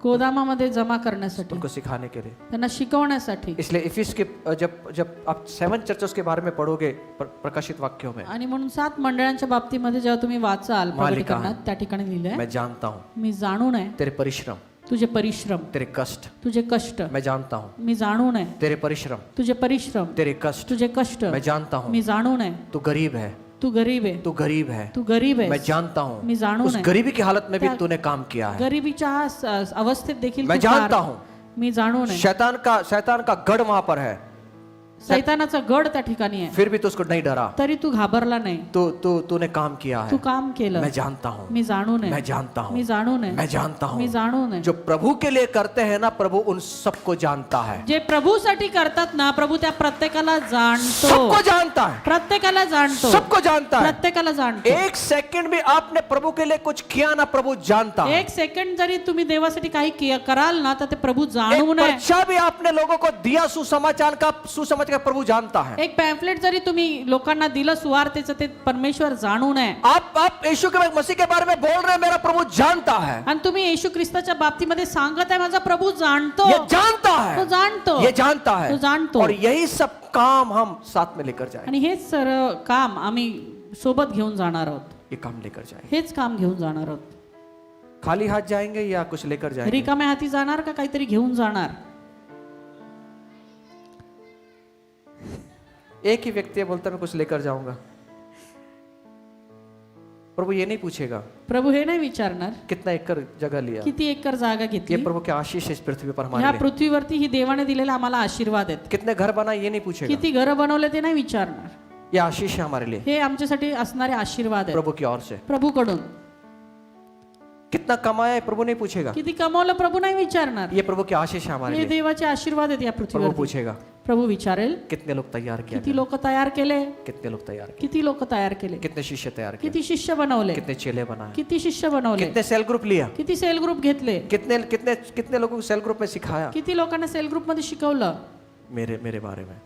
S2: गोदामामध्ये जमा करण्यासाठी,
S1: उनको सिखाने के लिए।
S2: त्यांना शिकवण्यासाठी.
S1: इसलिए इफिस के जब आप 7 चर्चेस के बारे में पढ़ोगे प्रकाशित वाक्यों में,
S2: आणि म्हणून 7 मंडळांच्या बाबतीमध्ये जेव्हा तुम्ही वाचाल प्रकटीकरणात, त्या ठिकाणी लिहिलंय,
S1: मैं जानता हूँ
S2: मी जाणून आहे
S1: तेरे परिश्रम,
S2: तुझे परिश्रम,
S1: तेरे कष्ट,
S2: तुझे कष्ट.
S1: मैं जानता हूँ
S2: मी जाणून आहे
S1: तेरे परिश्रम,
S2: तुझे परिश्रम,
S1: तेरे कष्ट,
S2: तुझे कष्ट.
S1: मैं जानता हूँ
S2: मी जाणून आहे
S1: तू गरीब है,
S2: तू गरीब आहे,
S1: तू गरीब है,
S2: तू गरीब आहे.
S1: मैं जानता हूँ
S2: मी जाणून
S1: उस
S2: आहे
S1: गरीबी की हालत में भी तूने काम किया है।
S2: गरिबीच्या अवस्थेत देखील
S1: मैं
S2: तू पार-
S1: जानता हूँ
S2: मी जाणून आहे
S1: शैतान का गढ़ वहां पर है,
S2: सैतानाचा गड त्या ठिकाणी आहे,
S1: फिर भी तो उसको नहीं डरा।
S2: तरी तू घाबरला नाही.
S1: तूने काम किया
S2: तू
S1: है।
S2: काम केलं.
S1: मैं जानता हूँ,
S2: मी जाणून आहे,
S1: मैं जानता हूँ,
S2: मी जाणून आहे,
S1: मैं जानता
S2: मी
S1: हूँ।
S2: जाणून आहे.
S1: जो प्रभु के लिए करते हैं ना, प्रभु उन सबको जानता है,
S2: जे प्रभूसाठी करतात ना, प्रभू त्या प्रत्येकाला जाणतो,
S1: सबको जानता है,
S2: प्रत्येकाला जाणतो,
S1: सबको जानता है।
S2: प्रत्येकाला जाणतो.
S1: एक सेकंड भी आपने प्रभु के लिए कुछ किया ना, प्रभु जानता है।
S2: एक सेकंड जरी तुम्ही देवासाठी काही कराल ना, तर ते प्रभू
S1: एक
S2: जाणून आहे.
S1: पर्चा भी आपने लोगों को दिया सुसमाचार का प्रभु जानता है।
S2: एक पॅम्फलेट जरी तुम्ही लोकांना दिलं सुवार्तेचं, ते परमेश्वर जाणून आहे.
S1: आप यीशु के मसीह के बारे में बोल रहे हैं, मेरा प्रभु जानता है,
S2: आणि तुम्ही येशू ख्रिस्ताच्या बाबतीमध्ये सांगत आहे, माझा प्रभू जाणतो,
S1: ये जानता है,
S2: तो जाणतो,
S1: ये जानता है,
S2: तो जाणतो.
S1: और यही सब काम हम साथ में लेकर जाएंगे।
S2: आणि हेच सर्व काम आम्ही सोबत घेऊन जाणार आहोत.
S1: ये काम लेकर जाएंगे।
S2: हेच काम घेऊन जाणार आहोत.
S1: खाली हाथ जाएंगे या कुछ लेकर जाएंगे?
S2: रिकाम्या हाती जाणार का काहीतरी घेऊन जाणार?
S1: एक ही व्यक्ति बोलता मैं कुछ लेकर जाऊंगा, प्रभु ये नहीं पूछेगा
S2: प्रभू हे नाही विचारणार
S1: कितना एकड़ जगह लिया,
S2: किती एकर जागा
S1: ये
S2: घेतली.
S1: प्रभु की आशीष है इस पृथ्वी पर हमारे
S2: ह्या
S1: लिए।
S2: पृथ्वीवरती ही देवाने दिलेला आम्हाला आशीर्वाद आहेत.
S1: कितने घर बनाए ये नहीं पूछेगा,
S2: किती घरं बनवले ते नाही विचारणार.
S1: ये आशीष है हमारे लिए
S2: हे आमच्यासाठी असणारे आशीर्वाद आहेत
S1: प्रभु की ओर से।
S2: प्रभूकडून.
S1: कितना कमाया है प्रभु नहीं पूछेगा,
S2: किती कमवलं प्रभू नाही विचारणार.
S1: ये प्रभु की आशीष है हमारे
S2: हे
S1: लिए.
S2: देवाचे आशीर्वाद आहेत या
S1: प्रभु
S2: पृथ्वीवर.
S1: पूछेगा
S2: प्रभू विचारेल
S1: कितने लोग तैयार किया,
S2: किती लोक तयार केले,
S1: कितने लोग तैयार किए,
S2: किती लोक तयार केले,
S1: कितने शिष्य तैयार किए,
S2: किती शिष्य बनवले,
S1: कितने चेले बनाए,
S2: किती शिष्य बनवले,
S1: कितने सेल ग्रुप लिया,
S2: किती सेल ग्रुप घेतले,
S1: कितने कितने कितने लोगों को सेल ग्रुप में सिखाया.
S2: किती लोकांना सेल ग्रुप मध्ये शिकवलं.
S1: मेरे मेरे बारे में,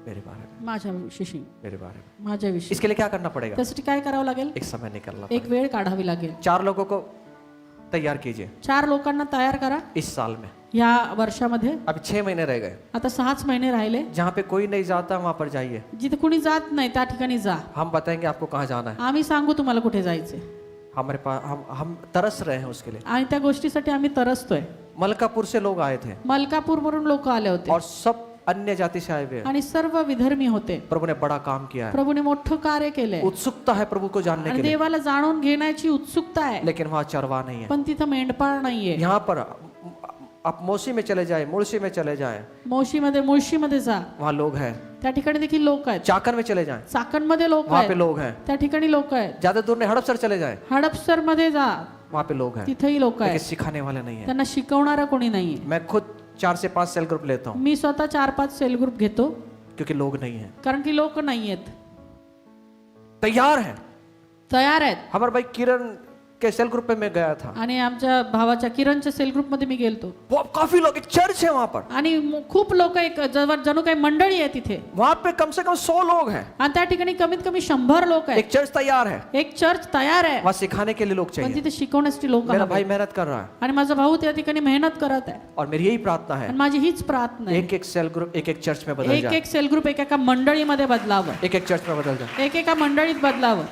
S1: मेरे बारे में,
S2: माझ्याविषयी,
S1: मेरे बारे में.
S2: माझ्याविषयी.
S1: इसके लिए क्या करना पड़ेगा,
S2: त्यासाठी काय करावं लागेल,
S1: एक समय निकलना
S2: एक वेळ काढावी लागेल.
S1: पड़ेगा. 4 लोगों को तैयार कीजिए
S2: 4 लोकांना तयार करा
S1: इस साल में.
S2: या वर्षामध्ये.
S1: अभी 6 महीने रह गए.
S2: आता 6च महिने राहिले.
S1: जहाँ पे कोई नहीं जाता वहां पर जाइए.
S2: जिथे कुणी जात नाही त्या ठिकाणी जा.
S1: हम बताएंगे आपको कहाँ जाना है.
S2: आम्ही सांगू तुम्हाला कुठे जायचे.
S1: हमारे पास हम तरस रहे हैं उसके लिए.
S2: आणि त्या गोष्टीसाठी आम्ही तरसतोय.
S1: मलकापुर से लोग आए थे
S2: मलकापूर वरून लोक आले होते
S1: और सब अन्य जाति से आए हुए हैं.
S2: आणि सर्व विधर्मी होते.
S1: प्रभु ने बड़ा काम किया है.
S2: प्रभूने मोठं कार्य केलंय
S1: उत्सुकता है प्रभु को जानने
S2: आणि
S1: के लिए,
S2: देवाला जाणून घेण्याची उत्सुकता आहे.
S1: लेकिन वहाँ चरवा नहीं है.
S2: पण तिथं मेंढपाळ नाहीये.
S1: यहाँ पर आप मौसी में चले जाए, मुड़सी में चले जाए,
S2: मोशीमध्ये मुळशीमध्ये जा,
S1: वहाँ लोग हैं.
S2: त्या ठिकाणी देखील लोक आहेत.
S1: चाकन में चले जाए,
S2: चाकणमध्ये लोक
S1: वहाँ पे
S2: आहेत,
S1: लोग हैं.
S2: त्या ठिकाणी लोक आहेत.
S1: ज्यादा दूर नहीं, हड़पसर चले जाए,
S2: हडपसर मध्ये जा,
S1: वहाँ पे लोग हैं,
S2: तिथेही लोक
S1: लेकिन
S2: आहेत.
S1: सिखाने वाले नहीं है.
S2: त्यांना शिकवणारा कोणी नाहीये.
S1: मैं खुद 4 से 5 सेल ग्रुप लेता हूँ
S2: मी स्वतः 4-5 सेल ग्रुप घेतो
S1: क्योंकि लोग नहीं है,
S2: कारण की लोक नाहीयेत,
S1: तैयार है.
S2: तयार आहेत.
S1: हमारे भाई किरण के सेल ग्रुप पे मैं गया था,
S2: आणि आमच्या भावाच्या किरणच्या सेल ग्रुप मध्ये मी गेलतो
S1: वो काफी लोग, एक चर्च है वहाँ पर.
S2: आणि खूप लोक एक जणू काही मंडळी आहे तिथे.
S1: वहाँ पे कम से कम 100 लोग हैं.
S2: आणि त्या ठिकाणी कमीत कमी 100 लोक आहेत.
S1: एक चर्च तैयार है,
S2: एक चर्च तयार आहे,
S1: वहाँ सिखाने के लिए लोग
S2: पण
S1: चाहिए.
S2: तिथे शिकवण्यासाठी लोक
S1: मेरा
S2: आहेत.
S1: भाई मेहनत कर रहा है
S2: आणि माझा भाऊ त्या ठिकाणी मेहनत करत आहे.
S1: और मेरी यही प्रार्थना है
S2: आणि माझी हीच प्रार्थना आहे,
S1: एक एक सेल ग्रुप एक एक चर्च में बदल
S2: एक
S1: जाए,
S2: एक सेल ग्रुप एका मंडळीमध्ये बदलावं,
S1: एक एक चर्च में बदल जाए.
S2: एकेका मंडळीत बदलावं.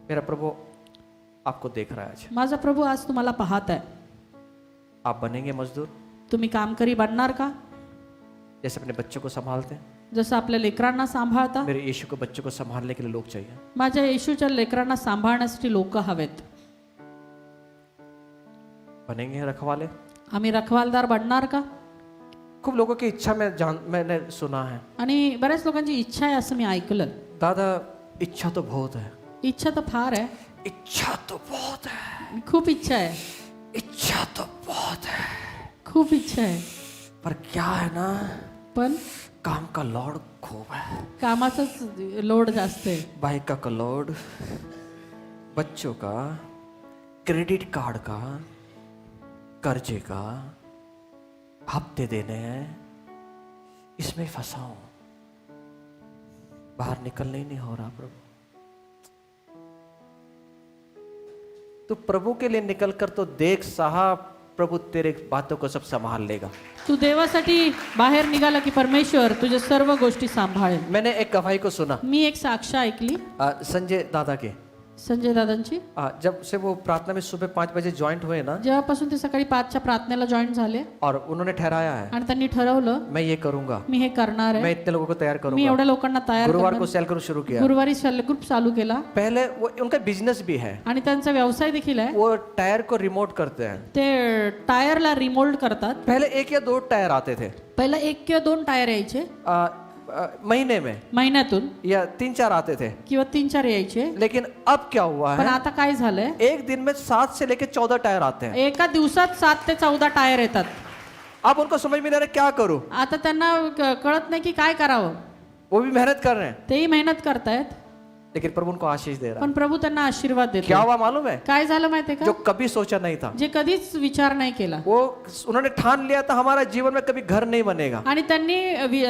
S1: मेरा प्रभु आपको देख रहा है आज.
S2: माझा प्रभू आज तुम्हाला पाहत आहे.
S1: आप बनेंगे मजदूर,
S2: तुम्ही कामकरी बनणार का,
S1: जैसे अपने बच्चों को संभालते हैं.
S2: जसं आपल्या लेकरांना सांभाळता.
S1: मेरे यीशु को बच्चों को संभालने के लिए लोग चाहिए.
S2: माझ्या येशूच्या लेकरांना सांभाळण्यासाठी लोक हवेत.
S1: बनेंगे रखवाले.
S2: आम्ही रखवालदार बनणार का.
S1: खूब लोगों की इच्छा मैंने सुना है.
S2: आणि बऱ्याच लोकांची इच्छा आहे असं मी ऐकलं.
S1: दादा इच्छा तो बहुत है,
S2: इच्छा तर फार आहे,
S1: इच्छा तो बहुत है,
S2: खूप इच्छा आहे,
S1: इच्छा तो बहुत है,
S2: खूप इच्छा आहे,
S1: पर क्या है ना,
S2: पण
S1: काम का लोड खूब है.
S2: कामाचाच लोड जास्त आहे.
S1: बाइक का लोड, बच्चों का, क्रेडिट कार्ड का, कर्जे का, हफ्ते देने हैं, इसमें फंसा हूं. बाहर निकलने ही नहीं हो रहा प्रभु. तो प्रभु के लिए निकल कर तो देख साहब, प्रभु तेरे बातों को सब संभाल लेगा.
S2: तू देवासाठी बाहेर निघाला की परमेश्वर तुझ्या सर्व गोष्टी सांभाळेल.
S1: मैंने एक गवाही को सुना,
S2: मी एक साक्ष ऐकली
S1: संजय दादा के.
S2: संजय दादांची.
S1: जब से वो प्रार्थना में सुबह 5 बजे ज्वाइंट हुए ना,
S2: जेव्हापासून ते सकाळी 5च्या प्रार्थनेला जॉईन झाले
S1: और उन्होंने ठहराया है
S2: आणि त्यांनी ठरवलं
S1: मैं ये करूंगा,
S2: मी हे करणार
S1: मैं
S2: आहे,
S1: इतने लोगों को तैयार
S2: मी
S1: करूंगा.
S2: एवढ्या लोकांना तयार
S1: गुरुवार
S2: करणार.
S1: को सेल ग्रुप शुरू किया.
S2: गुरुवारी सेल ग्रुप चालू केला
S1: पहले वो उनका बिजनेस भी है,
S2: आणि त्यांचा व्यवसाय देखील आहे.
S1: वो टायर को रिमोट करते हैं.
S2: ते टायरला रिमोल्ड करतात.
S1: पहले 1 या 2 टायर आते थे
S2: पहिला 1 किंवा 2 टायर यायचे
S1: महीने में,
S2: महिन्यातून,
S1: या 3-4 आते थे.
S2: किंवा 3-4 यायचे.
S1: लेकिन अब क्या हुआ
S2: पण
S1: है,
S2: आता काय झालंय,
S1: एक दिन में 7 से लेकर 14 टायर आते हैं.
S2: एका दिवसात 7 ते 14 टायर येतात.
S1: अब उनको समझ में नहीं आ रहा क्या करूं.
S2: आता त्यांना कळत नाही की काय करावं.
S1: वो भी मेहनत कर रहे हैं,
S2: तेही मेहनत करतायत,
S1: लेकिन प्रभु उनको आशीष दे रहा है.
S2: पण प्रभू त्यांना आशीर्वाद
S1: क्या
S2: देतो.
S1: हुआ मालूम है,
S2: काय झालं माहितीये
S1: जो
S2: का,
S1: कभी सोचा नहीं था,
S2: जे कधीच विचार नाही केला
S1: वो उन्होंने ठान लिया था हमारा जीवन में कभी घर नहीं बनेगा,
S2: आणि त्यांनी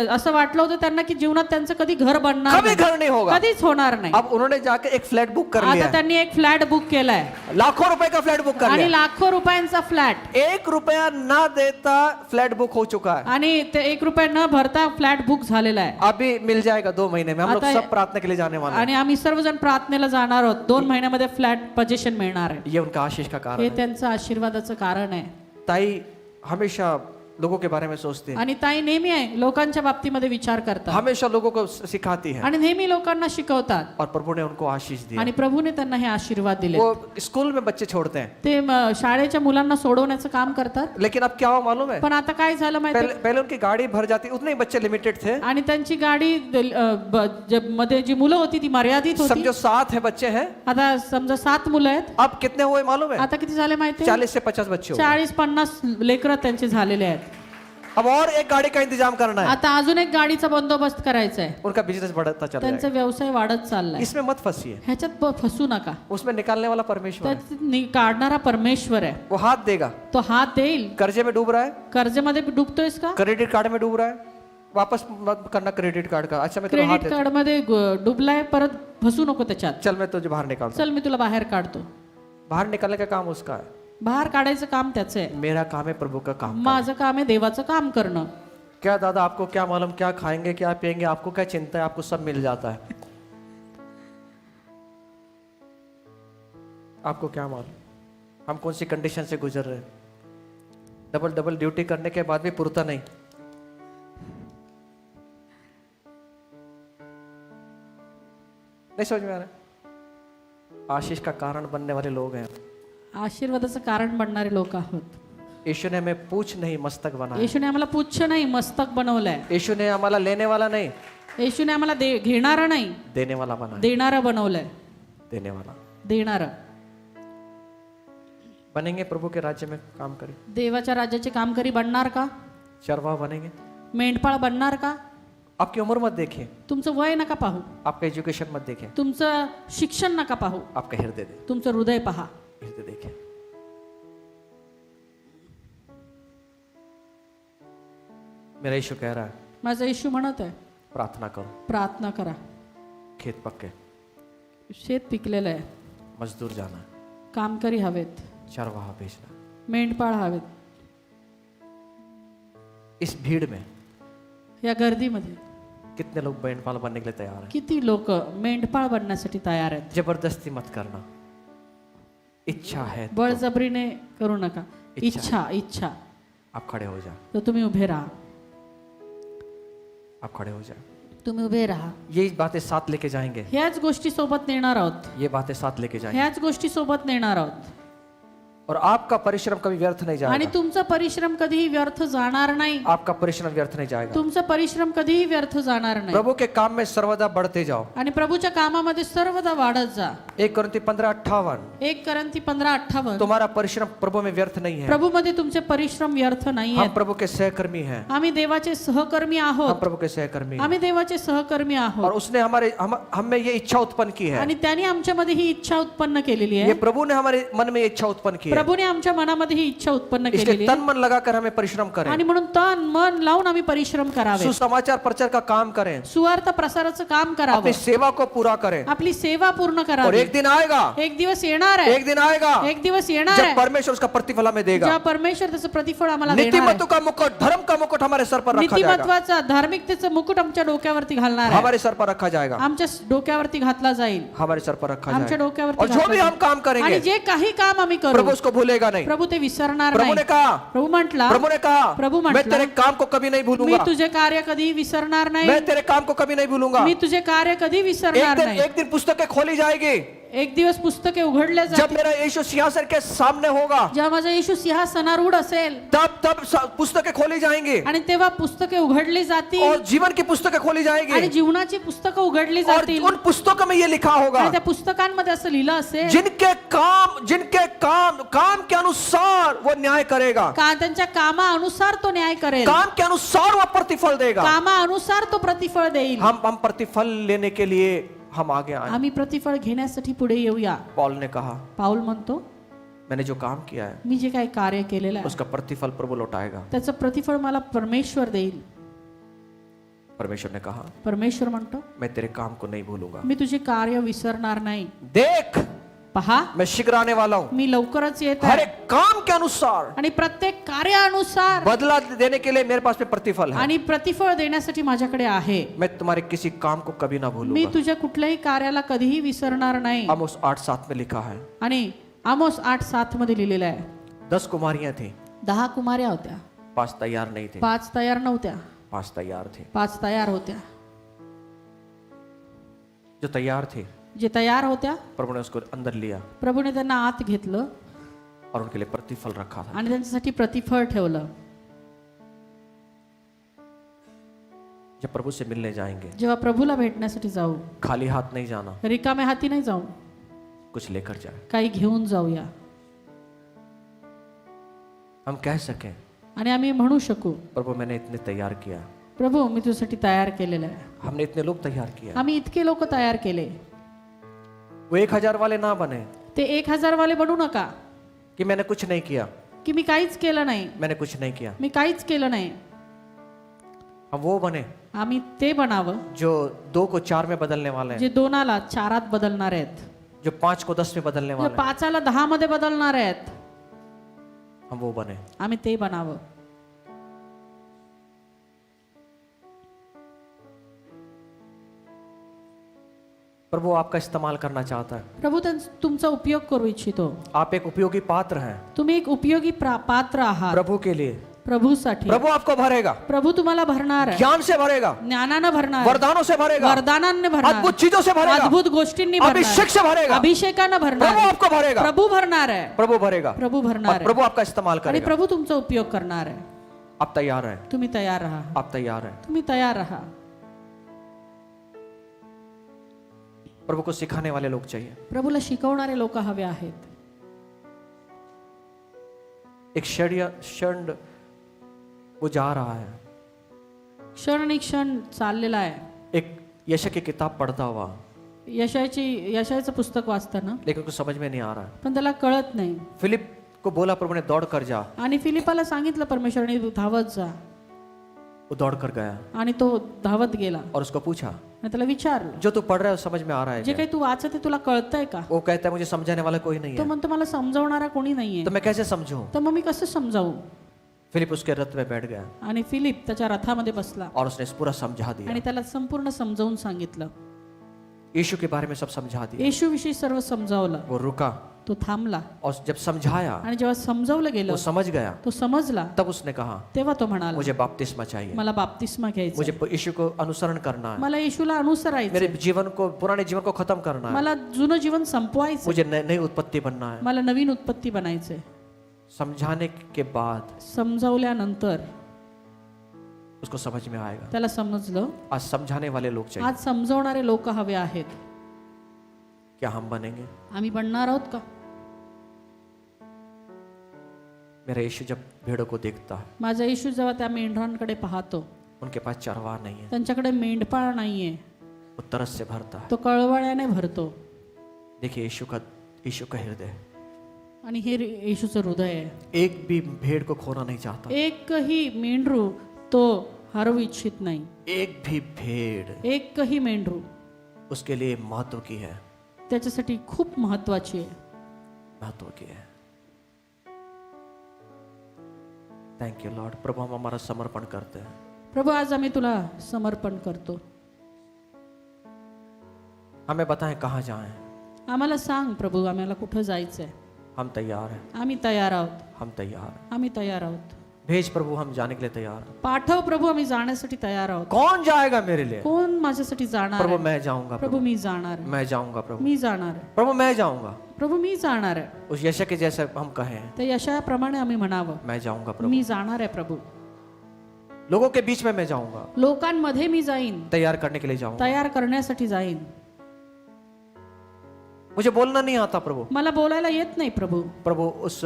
S2: असं वाटलं होतं त्यांना की जीवनात त्यांचं कधी घर बनणार
S1: कभी
S2: नाही,
S1: घर नहीं होगा.
S2: कधीच होणार नाही.
S1: अब उन्होंने जाके एक फ्लैट बुक कर लिया
S2: आता त्यांनी एक फ्लॅट बुक केलाय
S1: लाखों रुपए का फ्लैट बुक कर
S2: आणि
S1: लिया.
S2: लाखो रुपयांचा फ्लॅट,
S1: 1 रुपया ना देता फ्लैट बुक हो चुका है.
S2: आणि ते 1 रुपया न भरता फ्लॅट बुक झालेला आहे.
S1: अभी मिल जाएगा 2 महीने में. हम लोग
S2: आता-
S1: सब प्रार्थना के लिए जाने वाले हैं.
S2: आणि आम्ही सर्वजण प्रार्थनेला जाणार आहोत. 2 महिन्यामध्ये फ्लॅट पोझिशन मिळणार आहे.
S1: ये उनका आशीष का कारण
S2: हे
S1: है.
S2: त्यांचं आशीर्वादाचं कारण आहे.
S1: ताई हमेशा लोगों के बारे में सोचती है,
S2: आणि ताई नेहमी आहे लोकांच्या बाबतीमध्ये विचार करतात
S1: हमेशा लोगों को सिखाती है,
S2: आणि नेहमी लोकांना शिकवतात
S1: और प्रभु ने उनको आशीष दिया।
S2: आणि प्रभूने त्यांना हे आशीर्वाद दिले
S1: वो स्कूल में बच्चे छोड़ते हैं,
S2: ते शाळेच्या मुलांना सोडवण्याचं काम करतात
S1: लेकिन अब क्या हुआ मालूम है,
S2: पण आता काय झालं माहिती
S1: पहले उनकी गाड़ी भर जाती, उतने ही बच्चे लिमिटेड थे,
S2: आणि त्यांची गाडी मध्ये जी मुलं होती ती मर्यादित होती
S1: समझो 7 है बच्चे हैं,
S2: आता समजा 7 मुलं आहेत
S1: अब कितने हुए मालूम है,
S2: आता किती झाले माहिती
S1: 40 से 50 बच्चे हुए।
S2: 40-50 लेकरं त्यांचे झालेले आहेत
S1: अब और एक गाड़ी का इंतजाम करना है,
S2: आता अजून एक गाडीचा बंदोबस्त करायचा आहे
S1: उनका बिजनेस बढ़ता चला
S2: त्यांचा व्यवसाय वाढत चाललाय
S1: जाएगा। इसमें मत फंसिए,
S2: ह्याच्यात फसू नका
S1: उसमें निकालने वाला परमेश्वर है,
S2: त्यात काढणारा परमेश्वर आहे
S1: वो हाथ देगा।
S2: तो हात देईल
S1: कर्जे में डूब रहा है,
S2: कर्जमध्ये डुबतोयस का
S1: क्रेडिट कार्ड में डूब रहा है, वापस मत करना क्रेडिट कार्ड का, अच्छा मैं तुझे हाथ
S2: क्रेडिट कार्ड मध्ये डुबलाय परत फसू नको त्याच्यात
S1: चल मैं तुझे बाहर निकालता
S2: चल मी तुला बाहेर काढतो
S1: हूं। बाहर निकालने का काम उसका है,
S2: बाहेर काढायचं काम त्याचं आहे
S1: मेरा काम है प्रभु का काम।
S2: माझं काम आहे देवाचं काम करणं
S1: क्या दादा आपको क्या मालूम, क्या खाएंगे क्या पिएंगे, आपको क्या चिंता है, आपको सब मिल जाता है, आपको क्या मालूम हम कौन सी कंडीशन से गुजर रहे हैं, डबल डबल ड्यूटी करने के बाद भी पुरता नहीं। नहीं समझ में आ रहा, आशीष का कारण बनने वाले लोग हैं।
S2: आशीर्वादाचं कारण बनणारे लोक आहोत
S1: यीशु ने हमें पूछ नहीं मस्तक बनाया,
S2: येशूने आम्हाला पुच्छ नाही मस्तक बनवलंय
S1: यीशु ने हमारा लेने वाला नहीं
S2: येशूने आम्हाला घेणारा नाही
S1: देने वाला बनाया,
S2: देणारा बनवलंय
S1: देने वाला।
S2: देणारं
S1: बनेंगे प्रभु के राज्य में काम करें,
S2: देवाच्या राज्याचे कामकरी बनणार का
S1: चरवाह बनेंगे।
S2: मेंढपाळ बनणार का
S1: आपकी उम्र मत देखिए,
S2: तुमचं वय नका पाहू
S1: आपका एजुकेशन मत देखिए,
S2: तुमचं शिक्षण नका पाहू
S1: आपका हृदय दे,
S2: तुमचं हृदय पहा
S1: हृदय देखिए। मेरा यीशु कह रहा है
S2: माझा येशू म्हणत आहे
S1: प्रार्थना करो,
S2: प्रार्थना करा
S1: खेत पक्के,
S2: शेत पिकलेलं आहे
S1: मजदूर जाना है,
S2: कामकरी हवेत
S1: चरवाहा भेजना है।
S2: मेंढपाळ हवेत
S1: इस भीड़ में
S2: या गर्दीमध्ये
S1: कितने लोग मेंढपाल बनने के लिए तैयार हैं?
S2: किती लोक मेंढपाळ बनण्यासाठी तयार आहेत
S1: जबरदस्ती मत करना, इच्छा है तो
S2: बळजबरीने करू नका
S1: इच्छा.
S2: इच्छा
S1: आप खड़े हो जाए,
S2: तर तुम्ही उभे राहा
S1: आप खड़े हो जाए।
S2: तुम्ही उभे राहा
S1: ये बातें साथ लेके जाएंगे,
S2: ह्याच गोष्टी सोबत नेणार आहोत
S1: ये बातें साथ लेके जाएंगे,
S2: ह्याच गोष्टी सोबत नेणार आहोत
S1: और आपका परिश्रम कभी व्यर्थ नहीं
S2: आणि
S1: जाएगा,
S2: तुमचा परिश्रम कधीही व्यर्थ जाणार नाही
S1: आपका परिश्रम व्यर्थ नहीं जाएगा।
S2: तुमचा परिश्रम कधीही व्यर्थ जाणार नाही
S1: प्रभु के काम में सर्वदा बढ़ते जाओ।
S2: आणि प्रभूच्या कामामध्ये सर्वदा वाढत जा
S1: 1 कोरिन्थी 15:58
S2: 1 करंती 15:58
S1: तुम्हारा परिश्रम प्रभु में व्यर्थ नहीं है,
S2: प्रभूमध्ये तुमचे परिश्रम व्यर्थ नाही
S1: हम
S2: आहेत
S1: प्रभु के सहकर्मी हैं,
S2: आम्ही देवाचे सहकर्मी
S1: हम
S2: आहोत
S1: प्रभु के सहकर्मी हैं।
S2: आम्ही देवाचे सहकर्मी
S1: और
S2: आहोत
S1: उसने हम में ये इच्छा उत्पन्न की है,
S2: आणि त्याने आमच्यामध्ये ही इच्छा उत्पन्न केलेली
S1: ये
S2: आहे
S1: प्रभु ने हमारे मन में ये इच्छा उत्पन्न की है,
S2: प्रभूने आमच्या मनामध्ये ही इच्छा उत्पन्न केलेली
S1: इसलिए
S2: आहे
S1: तन मन लगाकर हमें परिश्रम करें,
S2: आणि म्हणून तन मन लावून आम्ही परिश्रम करावे
S1: सुसमाचार प्रचार का काम करें,
S2: सुवार्थ प्रसाराचं काम करावं
S1: अपनी सेवा को पूरा करें,
S2: आपली सेवा पूर्ण
S1: और
S2: करावी
S1: एक दिन आएगा,
S2: एक दिवस येणार आहे
S1: एक दिन आएगा
S2: एक दिवस येणार
S1: जब
S2: आहे
S1: परमेश्वर उसका प्रतिफल हमें देगा।
S2: जेव्हा परमेश्वर त्याचं प्रतिफळ आम्हाला देणार
S1: नीतिमत्व का मुकुट, धर्म का मुकुट हमारे सर पर
S2: आहे.
S1: रखा जाएगा,
S2: नीतिमत्वाचा धार्मिकतेचं मुकुट आमच्या डोक्यावरती घालणार आहे
S1: हमारे सर पर रखा जाएगा,
S2: आमच्या डोक्यावरती घातला जाईल
S1: हमारे सर पर रखा
S2: आमच्या
S1: जाएगा,
S2: डोक्यावरती
S1: और जो
S2: घातला
S1: भी हम
S2: जाईल.
S1: काम
S2: आणि
S1: करेंगे
S2: जे काही काम आम्ही करू
S1: प्रभु उसको भूलेगा नहीं।
S2: प्रभू ते विसरणार
S1: प्रभु
S2: नाही
S1: ने कहा,
S2: प्रभू म्हटला
S1: प्रभु ने कहा
S2: प्रभु
S1: मैं
S2: म्हटला
S1: तेरे काम को कभी नहीं
S2: मी
S1: भूलूंगा,
S2: तुझे कार्य कधी विसरणार नाही
S1: मैं तेरे काम को कभी नहीं भूलूंगा।
S2: मी तुझे कार्य कधी विसरणार नाही
S1: एक दिन पुस्तकें खोली जाएगी,
S2: एक दिवस पुस्तके उघडल्या
S1: जब
S2: जातील
S1: मेरा यीशु सिंहासन के सामने होगा,
S2: जेव्हा माझा येशू सिंहासनारूढ असेल
S1: तब पुस्तकें खोली जाएंगी,
S2: आणि तेव्हा पुस्तके उघडली जातील
S1: और जीवन की पुस्तकें खोली
S2: आणि
S1: जाएगी,
S2: जीवनाची पुस्तकं उघडली
S1: और
S2: जातील
S1: उन पुस्तकों में ये लिखा होगा
S2: आणि त्या पुस्तकांमध्ये असं लिहिलं असेल
S1: जिनके काम के अनुसार वो न्याय करेगा,
S2: का त्यांच्या कामानुसार तो न्याय करेल
S1: काम के अनुसार वो प्रतिफल देगा।
S2: कामानुसार तो प्रतिफळ देईल
S1: हम प्रतिफल लेने के लिए हम आगे आए।
S2: आम्ही प्रतिफळ घेण्यासाठी पुढे येऊया
S1: पौल ने कहा,
S2: पाऊल म्हणतो
S1: मैंने जो काम किया है
S2: मी जे काही कार्य केलेलं आहे
S1: उसका प्रतिफल प्रभु लौटाएगा।
S2: त्याचं प्रतिफळ मला परमेश्वर देईल
S1: परमेश्वर ने कहा,
S2: परमेश्वर म्हणतो
S1: मैं तेरे काम को नहीं भूलूंगा,
S2: मी तुझे कार्य विसरणार नाही
S1: देख
S2: पहा
S1: मैं शीघ्र आने वाला हूँ,
S2: मी लवकरच येत
S1: हर
S2: आहे
S1: एक काम के अनुसार
S2: आणि प्रत्येक कार्यानुसार
S1: बदला देने के लिए मेरे पास में प्रतिफल है।
S2: आणि प्रतिफळ देण्यासाठी माझ्याकडे आहे
S1: मैं तुम्हारे किसी काम को कभी ना
S2: मी
S1: भूलूंगा।
S2: तुझ्या कुठल्याही कार्याला कधीही विसरणार नाही
S1: आमोस 8:7 में लिखा है,
S2: आणि आमोस 8:7 मध्ये लिहिलेलं आहे
S1: 10 कुमारियां थी,
S2: 10 कुमार्या होत्या
S1: 5 तैयार नहीं थे,
S2: 5 तयार नव्हत्या,
S1: 5 तैयार थे।
S2: 5 तयार होत्या.
S1: जो तैयार थे
S2: जे तयार होत्या
S1: प्रभु ने उसको अंदर लिया
S2: प्रभूने त्यांना आत घेतलं
S1: और उनके लिए प्रतिफल रखा था।
S2: आणि त्यांच्यासाठी प्रतिफळ ठेवलं.
S1: जब प्रभु से मिलने जाएंगे
S2: जेव्हा प्रभूला भेटण्यासाठी जाऊ,
S1: खाली हाथ नहीं जाना,
S2: रिकाम्या हाती नाही जाऊ,
S1: कुछ लेकर जाए।
S2: काही घेऊन जाऊया
S1: हम कह सकें
S2: आणि आम्ही म्हणू शकू,
S1: प्रभु मैंने इतने तैयार किया,
S2: प्रभू मी तुझ्यासाठी तयार केलेलं आहे.
S1: हमने इतने लोग तैयार किया।
S2: आम्ही इतके लोक तयार केले.
S1: वो 1000 वाले ना बने
S2: ते 1000 वाले बनू नका
S1: कि मैंने कुछ नहीं किया,
S2: की मी काहीच केलं नाही,
S1: मैंने कुछ नहीं किया।
S2: मी काहीच केलं नाही.
S1: हम वो बने
S2: आम्ही ते बनावं
S1: जो 2 को 4 में बदलने वाले हैं,
S2: जे 2ला 4 बदलणार आहेत,
S1: जो 5 को 10 में बदलने
S2: जे
S1: वाले हैं,
S2: 5ला 10 मध्ये बदलणार आहेत.
S1: हम वो बने।
S2: आम्ही ते बनावं.
S1: प्रभु आपका इस्तेमाल करना चाहता है।
S2: प्रभू तुमचा उपयोग करू इच्छितो.
S1: आप एक उपयोगी पात्र हैं
S2: तुम्ही एक उपयोगी पात्र आहात
S1: प्रभु के लिए।
S2: प्रभूसाठी.
S1: प्रभु आपको भरेगा,
S2: प्रभू तुम्हाला भरणार आहे,
S1: ज्ञान से भरेगा,
S2: ज्ञानानं भरणार,
S1: वरदानों से भरेगा,
S2: वरदानांनी भरणार,
S1: अद्भुत चीजों से भरेगा,
S2: अद्भुत गोष्टींनी भरणार,
S1: अभिषेक से भरेगा।
S2: अभिषेकानं भरणार.
S1: प्रभु आपको भरेगा,
S2: प्रभू भरणार आहे,
S1: प्रभु भरेगा,
S2: प्रभू भरणार
S1: और
S2: आहे
S1: प्रभु आपका इस्तेमाल
S2: आणि
S1: करेगा।
S2: प्रभू तुमचा उपयोग करणार आहे.
S1: आप तैयार हैं,
S2: तुम्ही तयार राहा,
S1: आप तैयार हैं।
S2: तुम्ही तयार राहा.
S1: प्रभु को सिखाने वाले लोग चाहिए।
S2: प्रभूला शिकवणारे लोक हवे आहेत.
S1: एक क्षण वो जा रहा है,
S2: क्षण आणि क्षण चाललेला आहे.
S1: एक यशा की किताब पढ़ता हुआ,
S2: यशाचं पुस्तक वाचताना,
S1: लेकिन उसको समझ में नहीं आ रहा है।
S2: पण त्याला कळत नाही.
S1: फिलिप को बोला प्रभु ने दौड़ कर जा,
S2: आणि फिलिपाला सांगितलं परमेश्वराने तू धावत जा,
S1: वो दौड़ कर गया
S2: आणि तो धावत गेला
S1: और उसको पूछा
S2: आणि त्याला विचारलं,
S1: जो तू पढ़ रहा है वो समझ में आ रहा है
S2: जे
S1: क्या?
S2: काही तू वाचत आहे तुला कळतंय का?
S1: वो कहता है मुझे समझाने वाला कोई नहीं
S2: तो
S1: है,
S2: म्हणतो मला समजावणारा कोणी नाहीये.
S1: तो मैं कैसे समझूं?
S2: तर मग मी कसं समजावू?
S1: फिलिप उसके रथ में बैठ गया
S2: आणि फिलिप त्याच्या रथामध्ये बसला
S1: और उसने पूरा समझा दिया,
S2: आणि त्याला संपूर्ण समजावून सांगितलं.
S1: यीशु के बारे में सब समझा दिया।
S2: येशूविषयी सर्व समजावलं.
S1: वो रुका
S2: तो थांबला
S1: और जब समझाया,
S2: आणि जेव्हा समजावलं
S1: वो
S2: गेलं,
S1: समझ गया,
S2: तो समजला.
S1: तब उसने कहा
S2: तेव्हा तो म्हणाला,
S1: मुझे बपतिस्मा चाहिए,
S2: मला बाप्तिस्मा घ्यायचा,
S1: मुझे यीशु को अनुसरण करना है,
S2: मला येशूला अनुसरायचं,
S1: मेरे जीवन को, पुराने जीवन को खत्म करना है,
S2: मला जुनं जीवन संपवायचं,
S1: मुझे नई उत्पत्ति बनना है।
S2: मला नवीन उत्पत्ती बनायचंय.
S1: समझाने के बाद
S2: समजावल्यानंतर
S1: उसको समझ में आएगा।
S2: त्याला समजलं.
S1: आज समझाने वाले लोग चाहिए।
S2: आज समजावणारे लोक हवे आहेत.
S1: क्या हम बनेंगे?
S2: आम्ही बनणार आहोत का?
S1: मेरा यीशु जब भेड़ों को देखता है,
S2: माझा येशू जेव्हा त्या मेंढरांकडे पाहतो,
S1: उनके पास चरवाह नहीं है,
S2: त्यांच्याकडे मेंढपाळ नाहीये,
S1: वो तरस से भरता है।
S2: तो कळवळ्याने भरतो.
S1: देखिए यीशु का हृदय,
S2: आणि हे येशूचं हृदय आहे.
S1: एक भी भेड़ को खोना नहीं चाहता,
S2: एकही मेंढरू तो हरवू इच्छित नाही.
S1: एक भी भेड़
S2: एकही मेंढरू
S1: उसके लिए महत्व की है,
S2: त्याच्यासाठी खूप महत्वाची आहे.
S1: महत्व की है। Thank you lord. प्रभु हम हमारा समर्पण करते हैं।
S2: प्रभू आज आम्ही तुला समर्पण करतो.
S1: हमें बताएं कहाँ जाएं।
S2: आम्हाला सांग प्रभू, आम्हाला कुठं जायचंय.
S1: हम तैयार हैं,
S2: आम्ही तयार आहोत,
S1: हम तैयार हैं।
S2: आम्ही तयार आहोत.
S1: भेज प्रभु, हम जाने के लिए तैयार हैं।
S2: पाठव प्रभू, आम्ही जाण्यासाठी तयार आहोत.
S1: कौन जाएगा मेरे लिए?
S2: कोण माझ्यासाठी जाणार
S1: प्रभु
S2: आहे?
S1: मैं जाऊंगा,
S2: प्रभू मी जाणार आहे.
S1: मैं जाऊंगा प्रभु,
S2: मी जाणार आहे.
S1: प्रभु मैं जाऊंगा।
S2: प्रभू मी जाणार आहे.
S1: उस यशा के जैसे हम कहें,
S2: तर यशाप्रमाणे आम्ही म्हणावं,
S1: मैं जाऊंगा प्रभु,
S2: मी जाणार आहे प्रभू.
S1: लोगों के बीच में मैं जाऊंगा,
S2: लोकांमध्ये मी जाईन,
S1: तैयार करने के लिए जाऊंगा।
S2: तयार करण्यासाठी जाईन.
S1: मुझे बोलना नहीं आता प्रभु,
S2: मला बोलायला येत नाही प्रभू.
S1: प्रभु उस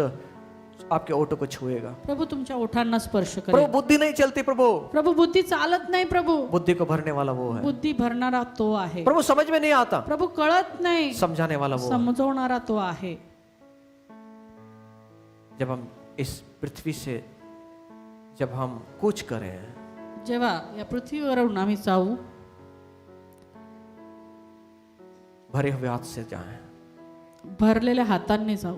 S1: आपके ओठों को छुएगा।
S2: प्रभू तुमच्या ओठांना स्पर्श
S1: प्रभु
S2: करेल.
S1: बुद्धि नहीं चलती प्रभु,
S2: प्रभू बुद्धी चालत नाही प्रभू.
S1: बुद्धि को भरने वाला वो है।
S2: बुद्धी भरणारा तो आहे.
S1: प्रभु समझ में नहीं आता,
S2: प्रभू कळत नाही,
S1: समझाने वाला वो है।
S2: समजवणारा तो आहे.
S1: जब हम इस पृथ्वी से जब हम कूच करें,
S2: जेव्हा या पृथ्वीवरून आम्ही जाऊ,
S1: भरे हुए हाथ से जाएं,
S2: भरलेल्या हातांनी जाऊ,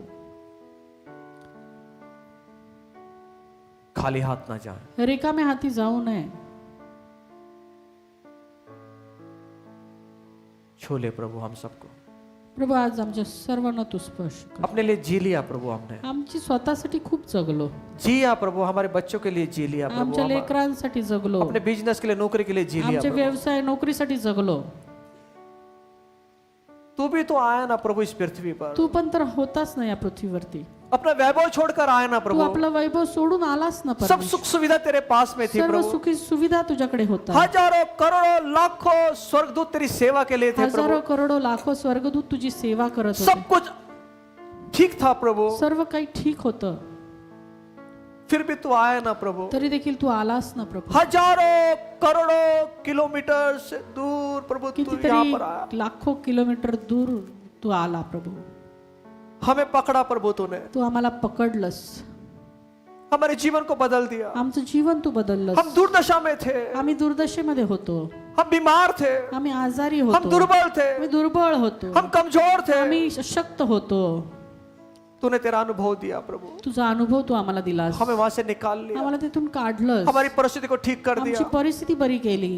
S1: खाली हाथ ना जाएं।
S2: रिकाम्या हाती जाऊ नये.
S1: छू ले प्रभु हम सबको,
S2: प्रभू आज आमच्या सर्वांना तू स्पर्श कर.
S1: अपने लिए जी लिया प्रभु हमने,
S2: आमची स्वतःसाठी खूप जगलो,
S1: जिया प्रभु, हमारे बच्चों के लिए जी लिया प्रभु,
S2: आमच्या लेकरांसाठी जगलो,
S1: अपने बिजनेस के लिए, नौकरी के लिए जी लिया
S2: आमच्या
S1: प्रभु।
S2: व्यवसाय नोकरीसाठी जगलो.
S1: तू भी तो आया ना प्रभु इस पृथ्वी पर,
S2: तू पण तर होताच ना या पृथ्वीवरती.
S1: अपना वैभव छोड़कर आया ना
S2: तू
S1: प्रभु,
S2: आपलं वैभव सोडून आलास ना
S1: सब
S2: परमेश्वर.
S1: सुख सुविधा तेरे पास में थी
S2: सर्व
S1: प्रभु,
S2: सुखी सुविधा तुझ्याकडे होता.
S1: हजारों करोड़ों लाखों स्वर्गदूत तेरी सेवा के लिए थे
S2: हजारो
S1: प्रभु,
S2: करोडो लाखो स्वर्गदूत तुझी सेवा करत
S1: सब
S2: होते.
S1: कुछ ठीक था प्रभु,
S2: सर्व काही ठीक होतं,
S1: फिर भी तू आया ना प्रभु,
S2: तरी देखील तू आलास ना प्रभू.
S1: हजारों करोड़ों किलोमीटर से दूर प्रभु तू यहाँ
S2: कितीतरी
S1: पर आया,
S2: लाखो किलोमीटर दूर तू आला प्रभू.
S1: हमें पकड़ा प्रभु तूने,
S2: तू आम्हाला पकडलंस,
S1: हमारे जीवन को बदल दिया,
S2: आमचं जीवन तू बदललंस.
S1: हम दुर्दशा में थे,
S2: आम्ही दुर्दशेमध्ये होतो,
S1: हम बीमार थे,
S2: आम्ही आजारी
S1: हम
S2: होतो,
S1: दुर्बल थे,
S2: आम्ही दुर्बळ होतो,
S1: हम कमजोर थे,
S2: आम्ही अशक्त होतो.
S1: तूने तेरा अनुभव दिया प्रभु,
S2: तुझा अनुभव तू आम्हाला दिलास,
S1: हमें वहां से निकाल लिया,
S2: आम्हाला तिथून काढलंस,
S1: हमारी परिस्थिति को ठीक कर
S2: आमची
S1: दिया,
S2: परिस्थिती बरी केली.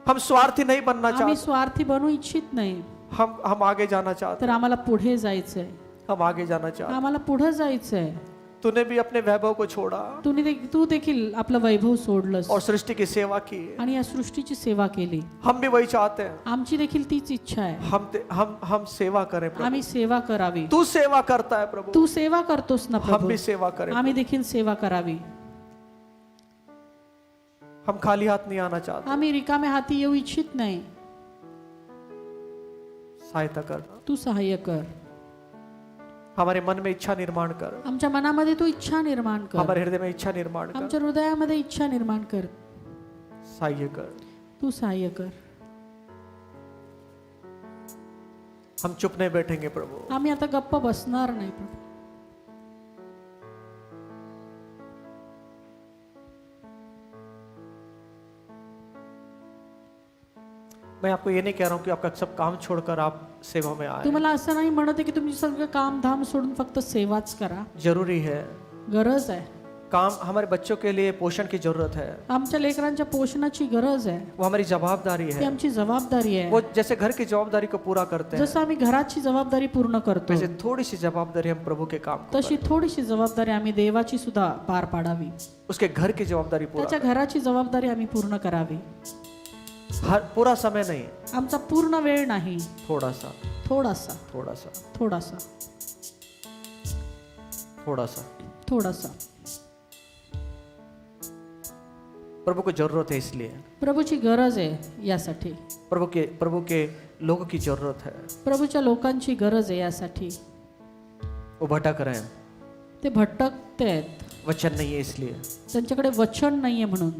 S1: हम स्वार्थी नहीं बनना
S2: आम्ही
S1: चाहते,
S2: स्वार्थी बनू इच्छित नाही,
S1: हम आगे जाना चाहते,
S2: तर आम्हाला पुढे जायचंय,
S1: हम आगे जाना चाहते।
S2: आम्हाला पुढे जायचंय.
S1: तूने भी अपने वैभव को छोड़ा
S2: तू देखील आपलं वैभव सोडलंस
S1: और सृष्टि की सेवा की,
S2: आणि या सृष्टीची सेवा केली.
S1: हम भी वही चाहते हैं,
S2: आमची देखील तीच इच्छा आहे,
S1: हम सेवा करें प्रभु,
S2: आम्ही सेवा करावी.
S1: तू सेवा करता है प्रभु,
S2: तू सेवा करतोस ना
S1: हम
S2: प्रभू,
S1: भी सेवा करें,
S2: आम्ही देखील सेवा करावी.
S1: हम खाली हाथ नहीं आना चाहते,
S2: आम्ही रिकामे हाती येऊ इच्छित नाही.
S1: सहायता करना,
S2: तू सहाय्य कर,
S1: हमारे मन में इच्छा निर्माण कर,
S2: आमच्या मनामध्ये तू इच्छा निर्माण कर,
S1: हमारे हृदय में इच्छा निर्माण कर,
S2: आमच्या हृदयामध्ये इच्छा निर्माण कर.
S1: सहाय्य कर।
S2: तू सहाय्य कर.
S1: हम चुप नहीं बैठेंगे प्रभु,
S2: आम्ही आता गप्प बसणार नाही प्रभू.
S1: मैं आपको ये नहीं कह रहा हूँ कि आपका सब काम छोड़कर आप सेवा में आए,
S2: तुम्हाला असं नाही म्हणत आहे की तुम्ही सगळं काम धाम सोडून फक्त सेवाच करा.
S1: जरूरी है,
S2: गरज आहे,
S1: काम हमारे बच्चों के लिए पोषण की जरूरत है,
S2: आमच्या लेकरांच्या पोषणाची गरज आहे,
S1: वो हमारी जवाबदारी
S2: ती
S1: है,
S2: आमची जबाबदारी आहे.
S1: वो जैसे घर की जवाबदारी को पूरा करते हैं
S2: जसं आम्ही घराची जबाबदारी पूर्ण करतो,
S1: वैसे थोड़ी सी जवाबदारी हम प्रभु के काम को
S2: तशी थोडीशी जबाबदारी आम्ही देवाची सुद्धा पार पाडावी.
S1: करें। उसके घर की जवाबदारी पूरा
S2: त्याच्या घराची जबाबदारी आम्ही पूर्ण करावी.
S1: हर पूरा समय नहीं,
S2: आमचा पूर्ण वेळ नाही,
S1: थोड़ा सा
S2: थोडासा
S1: थोड़ा सा
S2: थोडासा
S1: थोड़ा सा
S2: थोडासा.
S1: प्रभु को जरूरत है, इसलिए
S2: प्रभूची गरज आहे यासाठी,
S1: प्रभु के लोगों की जरूरत है,
S2: प्रभूच्या लोकांची गरज आहे यासाठी.
S1: वो भटक रहे हैं,
S2: ते भटकते आहेत,
S1: वचन नहीं है इसलिए,
S2: त्यांच्याकडे वचन नाहीये म्हणून.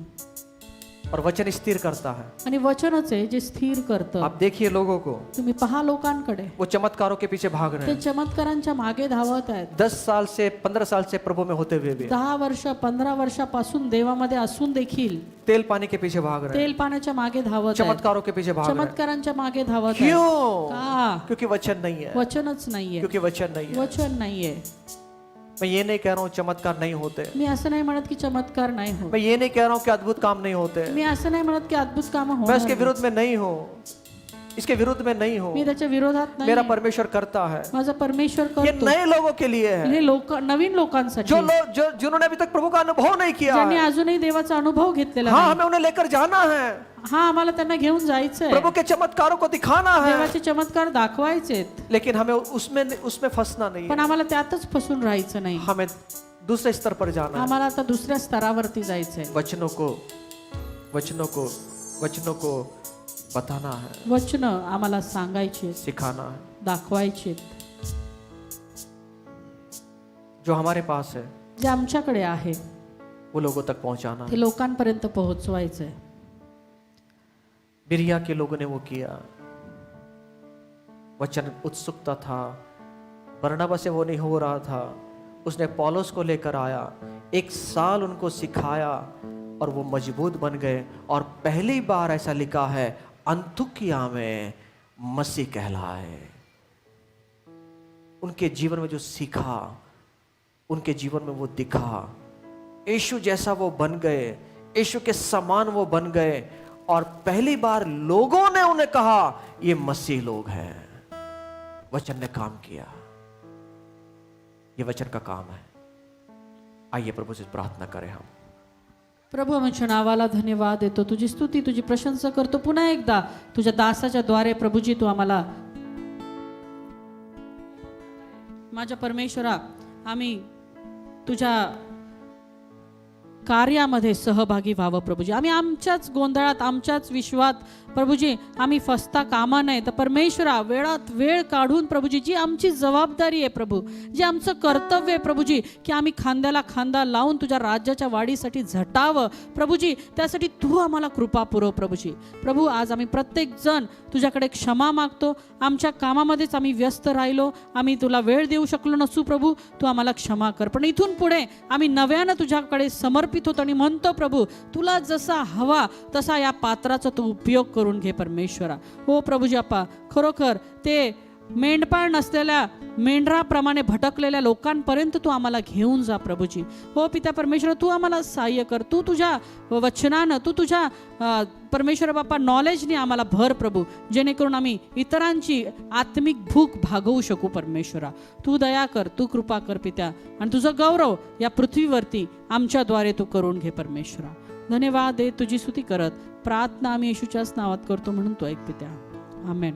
S1: और वचन स्थिर करता है।
S2: आणि वचनच आहे जे स्थिर करतं.
S1: आप देखिए लोगों को,
S2: तुम्ही पहा लोकांकडे,
S1: वो चमत्कारों के पीछे भाग रहे
S2: ते
S1: हैं,
S2: चमत्कारांच्या मागे धावत आहेत.
S1: 10 साल से 15 साल से प्रभु में होते हुए भी
S2: 10 वर्ष 15 वर्षापासून देवामध्ये असून देखील
S1: तेल पानी के पीछे भाग रहे हैं,
S2: तेल पाण्याच्या मागे धावत आहेत,
S1: चमत्कारों के पीछे भाग रहे हैं।
S2: चमत्कारांच्या मागे धावत आहेत.
S1: क्यों?
S2: का?
S1: क्योंकि वचन नहीं है,
S2: वचनच नाहीये,
S1: क्योंकि वचन नहीं है।
S2: वचन नाहीये.
S1: मैं ये नहीं कह रहा हूँ चमत्कार नहीं होते,
S2: मी असं नाही म्हणत की चमत्कार नाही होत,
S1: मैं ये नहीं कह रहा हूँ कि अद्भुत काम नहीं होते,
S2: मी असं नाही म्हणत की अद्भुत कामं
S1: मैं इसके
S2: होणार.
S1: विरुद्ध में नहीं हूँ, इसके विरुद्ध में नहीं हूँ,
S2: मी त्याच्या विरोधात
S1: मेरा
S2: नाही.
S1: परमेश्वर करता है।
S2: माझा परमेश्वर
S1: ये
S2: करतो.
S1: नए लोगों के लिए है,
S2: हे लोक नवीन लोकांसाठी,
S1: जो लोग जिन्होंने अभी तक प्रभु का अनुभव नहीं किया
S2: ज्यांनी
S1: है।
S2: अजूनही देवाचा अनुभव घेतलेला
S1: हाँ,
S2: नाही.
S1: हमें उन्हें लेकर जाना है,
S2: हा आम्हाला त्यांना घेऊन जायचंय,
S1: प्रभु के चमत्कारों को दिखाना है,
S2: देवाचे चमत्कार दाखवायचेत,
S1: लेकिन हमें उसमें फंसना नहीं
S2: पण
S1: है,
S2: आम्हाला त्यातच फसून राहायचं नाही.
S1: हमें दूसरे स्तर पर जाना है।
S2: आम्हाला आता दुसऱ्या स्तरावरती जायचंय.
S1: वचनों को बताना है,
S2: वचन आम्हाला सांगायचे,
S1: सिखाना है,
S2: दाखवायचे,
S1: जो हमारे पास है
S2: जे आमच्याकडे आहे
S1: वो लोगों तक पहुंचाना है।
S2: ते लोकांपर्यंत पोहोचवायचंय.
S1: बिरिया के लोगों ने वो किया, वचन उत्सुकता था, बरनबा से वो नहीं हो रहा था, उसने पौलुस को लेकर आया, 1 साल उनको सिखाया और वो मजबूत बन गए। और पहली बार ऐसा लिखा है अंतुकिया में मसीह कहलाए। उनके जीवन में जो सीखा, उनके जीवन में वो दिखा, यीशु जैसा वो बन गए, यीशु के समान वो बन गए। और पहली बार लोगों ने उन्हें कहा ये मसीह लोग हैं। वचन ने काम किया, ये वचन का काम है। आइए प्रभु से प्रार्थना करें हम।
S2: प्रभू आमच्या नावाला धन्यवाद देतो, तुझी स्तुती तुझी प्रशंसा करतो पुन्हा एकदा तुझ्या दासाच्या द्वारे प्रभूजी तू आम्हाला माझ्या परमेश्वरा आम्ही तुझ्या कार्यामध्ये सहभागी व्हावं प्रभूजी। आम्ही आमच्याच गोंधळात आमच्याच विश्वात प्रभूजी आम्ही फसता कामा नये, तर परमेश्वरा वेळात वेळ काढून प्रभूजी जी आमची जबाबदारी आहे प्रभू, जे आमचं कर्तव्य आहे प्रभूजी, की आम्ही खांद्याला खांदा लावून तुझ्या राज्याच्या वाढीसाठी झटावं प्रभूजी, त्यासाठी तू आम्हाला कृपा पुरव प्रभूजी। प्रभू आज आम्ही प्रत्येक जण तुझ्याकडे क्षमा मागतो, आमच्या कामामध्येच आम्ही व्यस्त राहिलो, आम्ही तुला वेळ देऊ शकलो नसू प्रभू, तू आम्हाला क्षमा कर। पण इथून पुढे आम्ही नव्यानं तुझ्याकडे समर्पित होतो आणि म्हणतो प्रभू तुला जसा हवा तसा या पात्राचा तू उपयोग करून घे परमेश्वरा। हो प्रभूजी अप्पा, खरोखर ते मेंढपाळ नसलेल्या मेंढराप्रमाणे भटकलेल्या लोकांपर्यंत तू आम्हाला घेऊन जा प्रभूजी। हो पिता परमेश्वर तू आम्हाला सहाय्य कर, तू तुझ्या वचनानं तू तुझ्या परमेश्वर बाप्पा नॉलेजने आम्हाला भर प्रभू, जेणेकरून आम्ही इतरांची आत्मिक भूक भागवू शकू परमेश्वरा। तू दया कर, तू कृपा कर पित्या, आणि तुझं गौरव या पृथ्वीवरती आमच्याद्वारे तू करून घे परमेश्वरा। धन्यवाद दे, तुझी स्तुती करत प्रार्थना आम्ही येशूच्याच नावात करतो म्हणून तो ऐक पित्या, आमेन।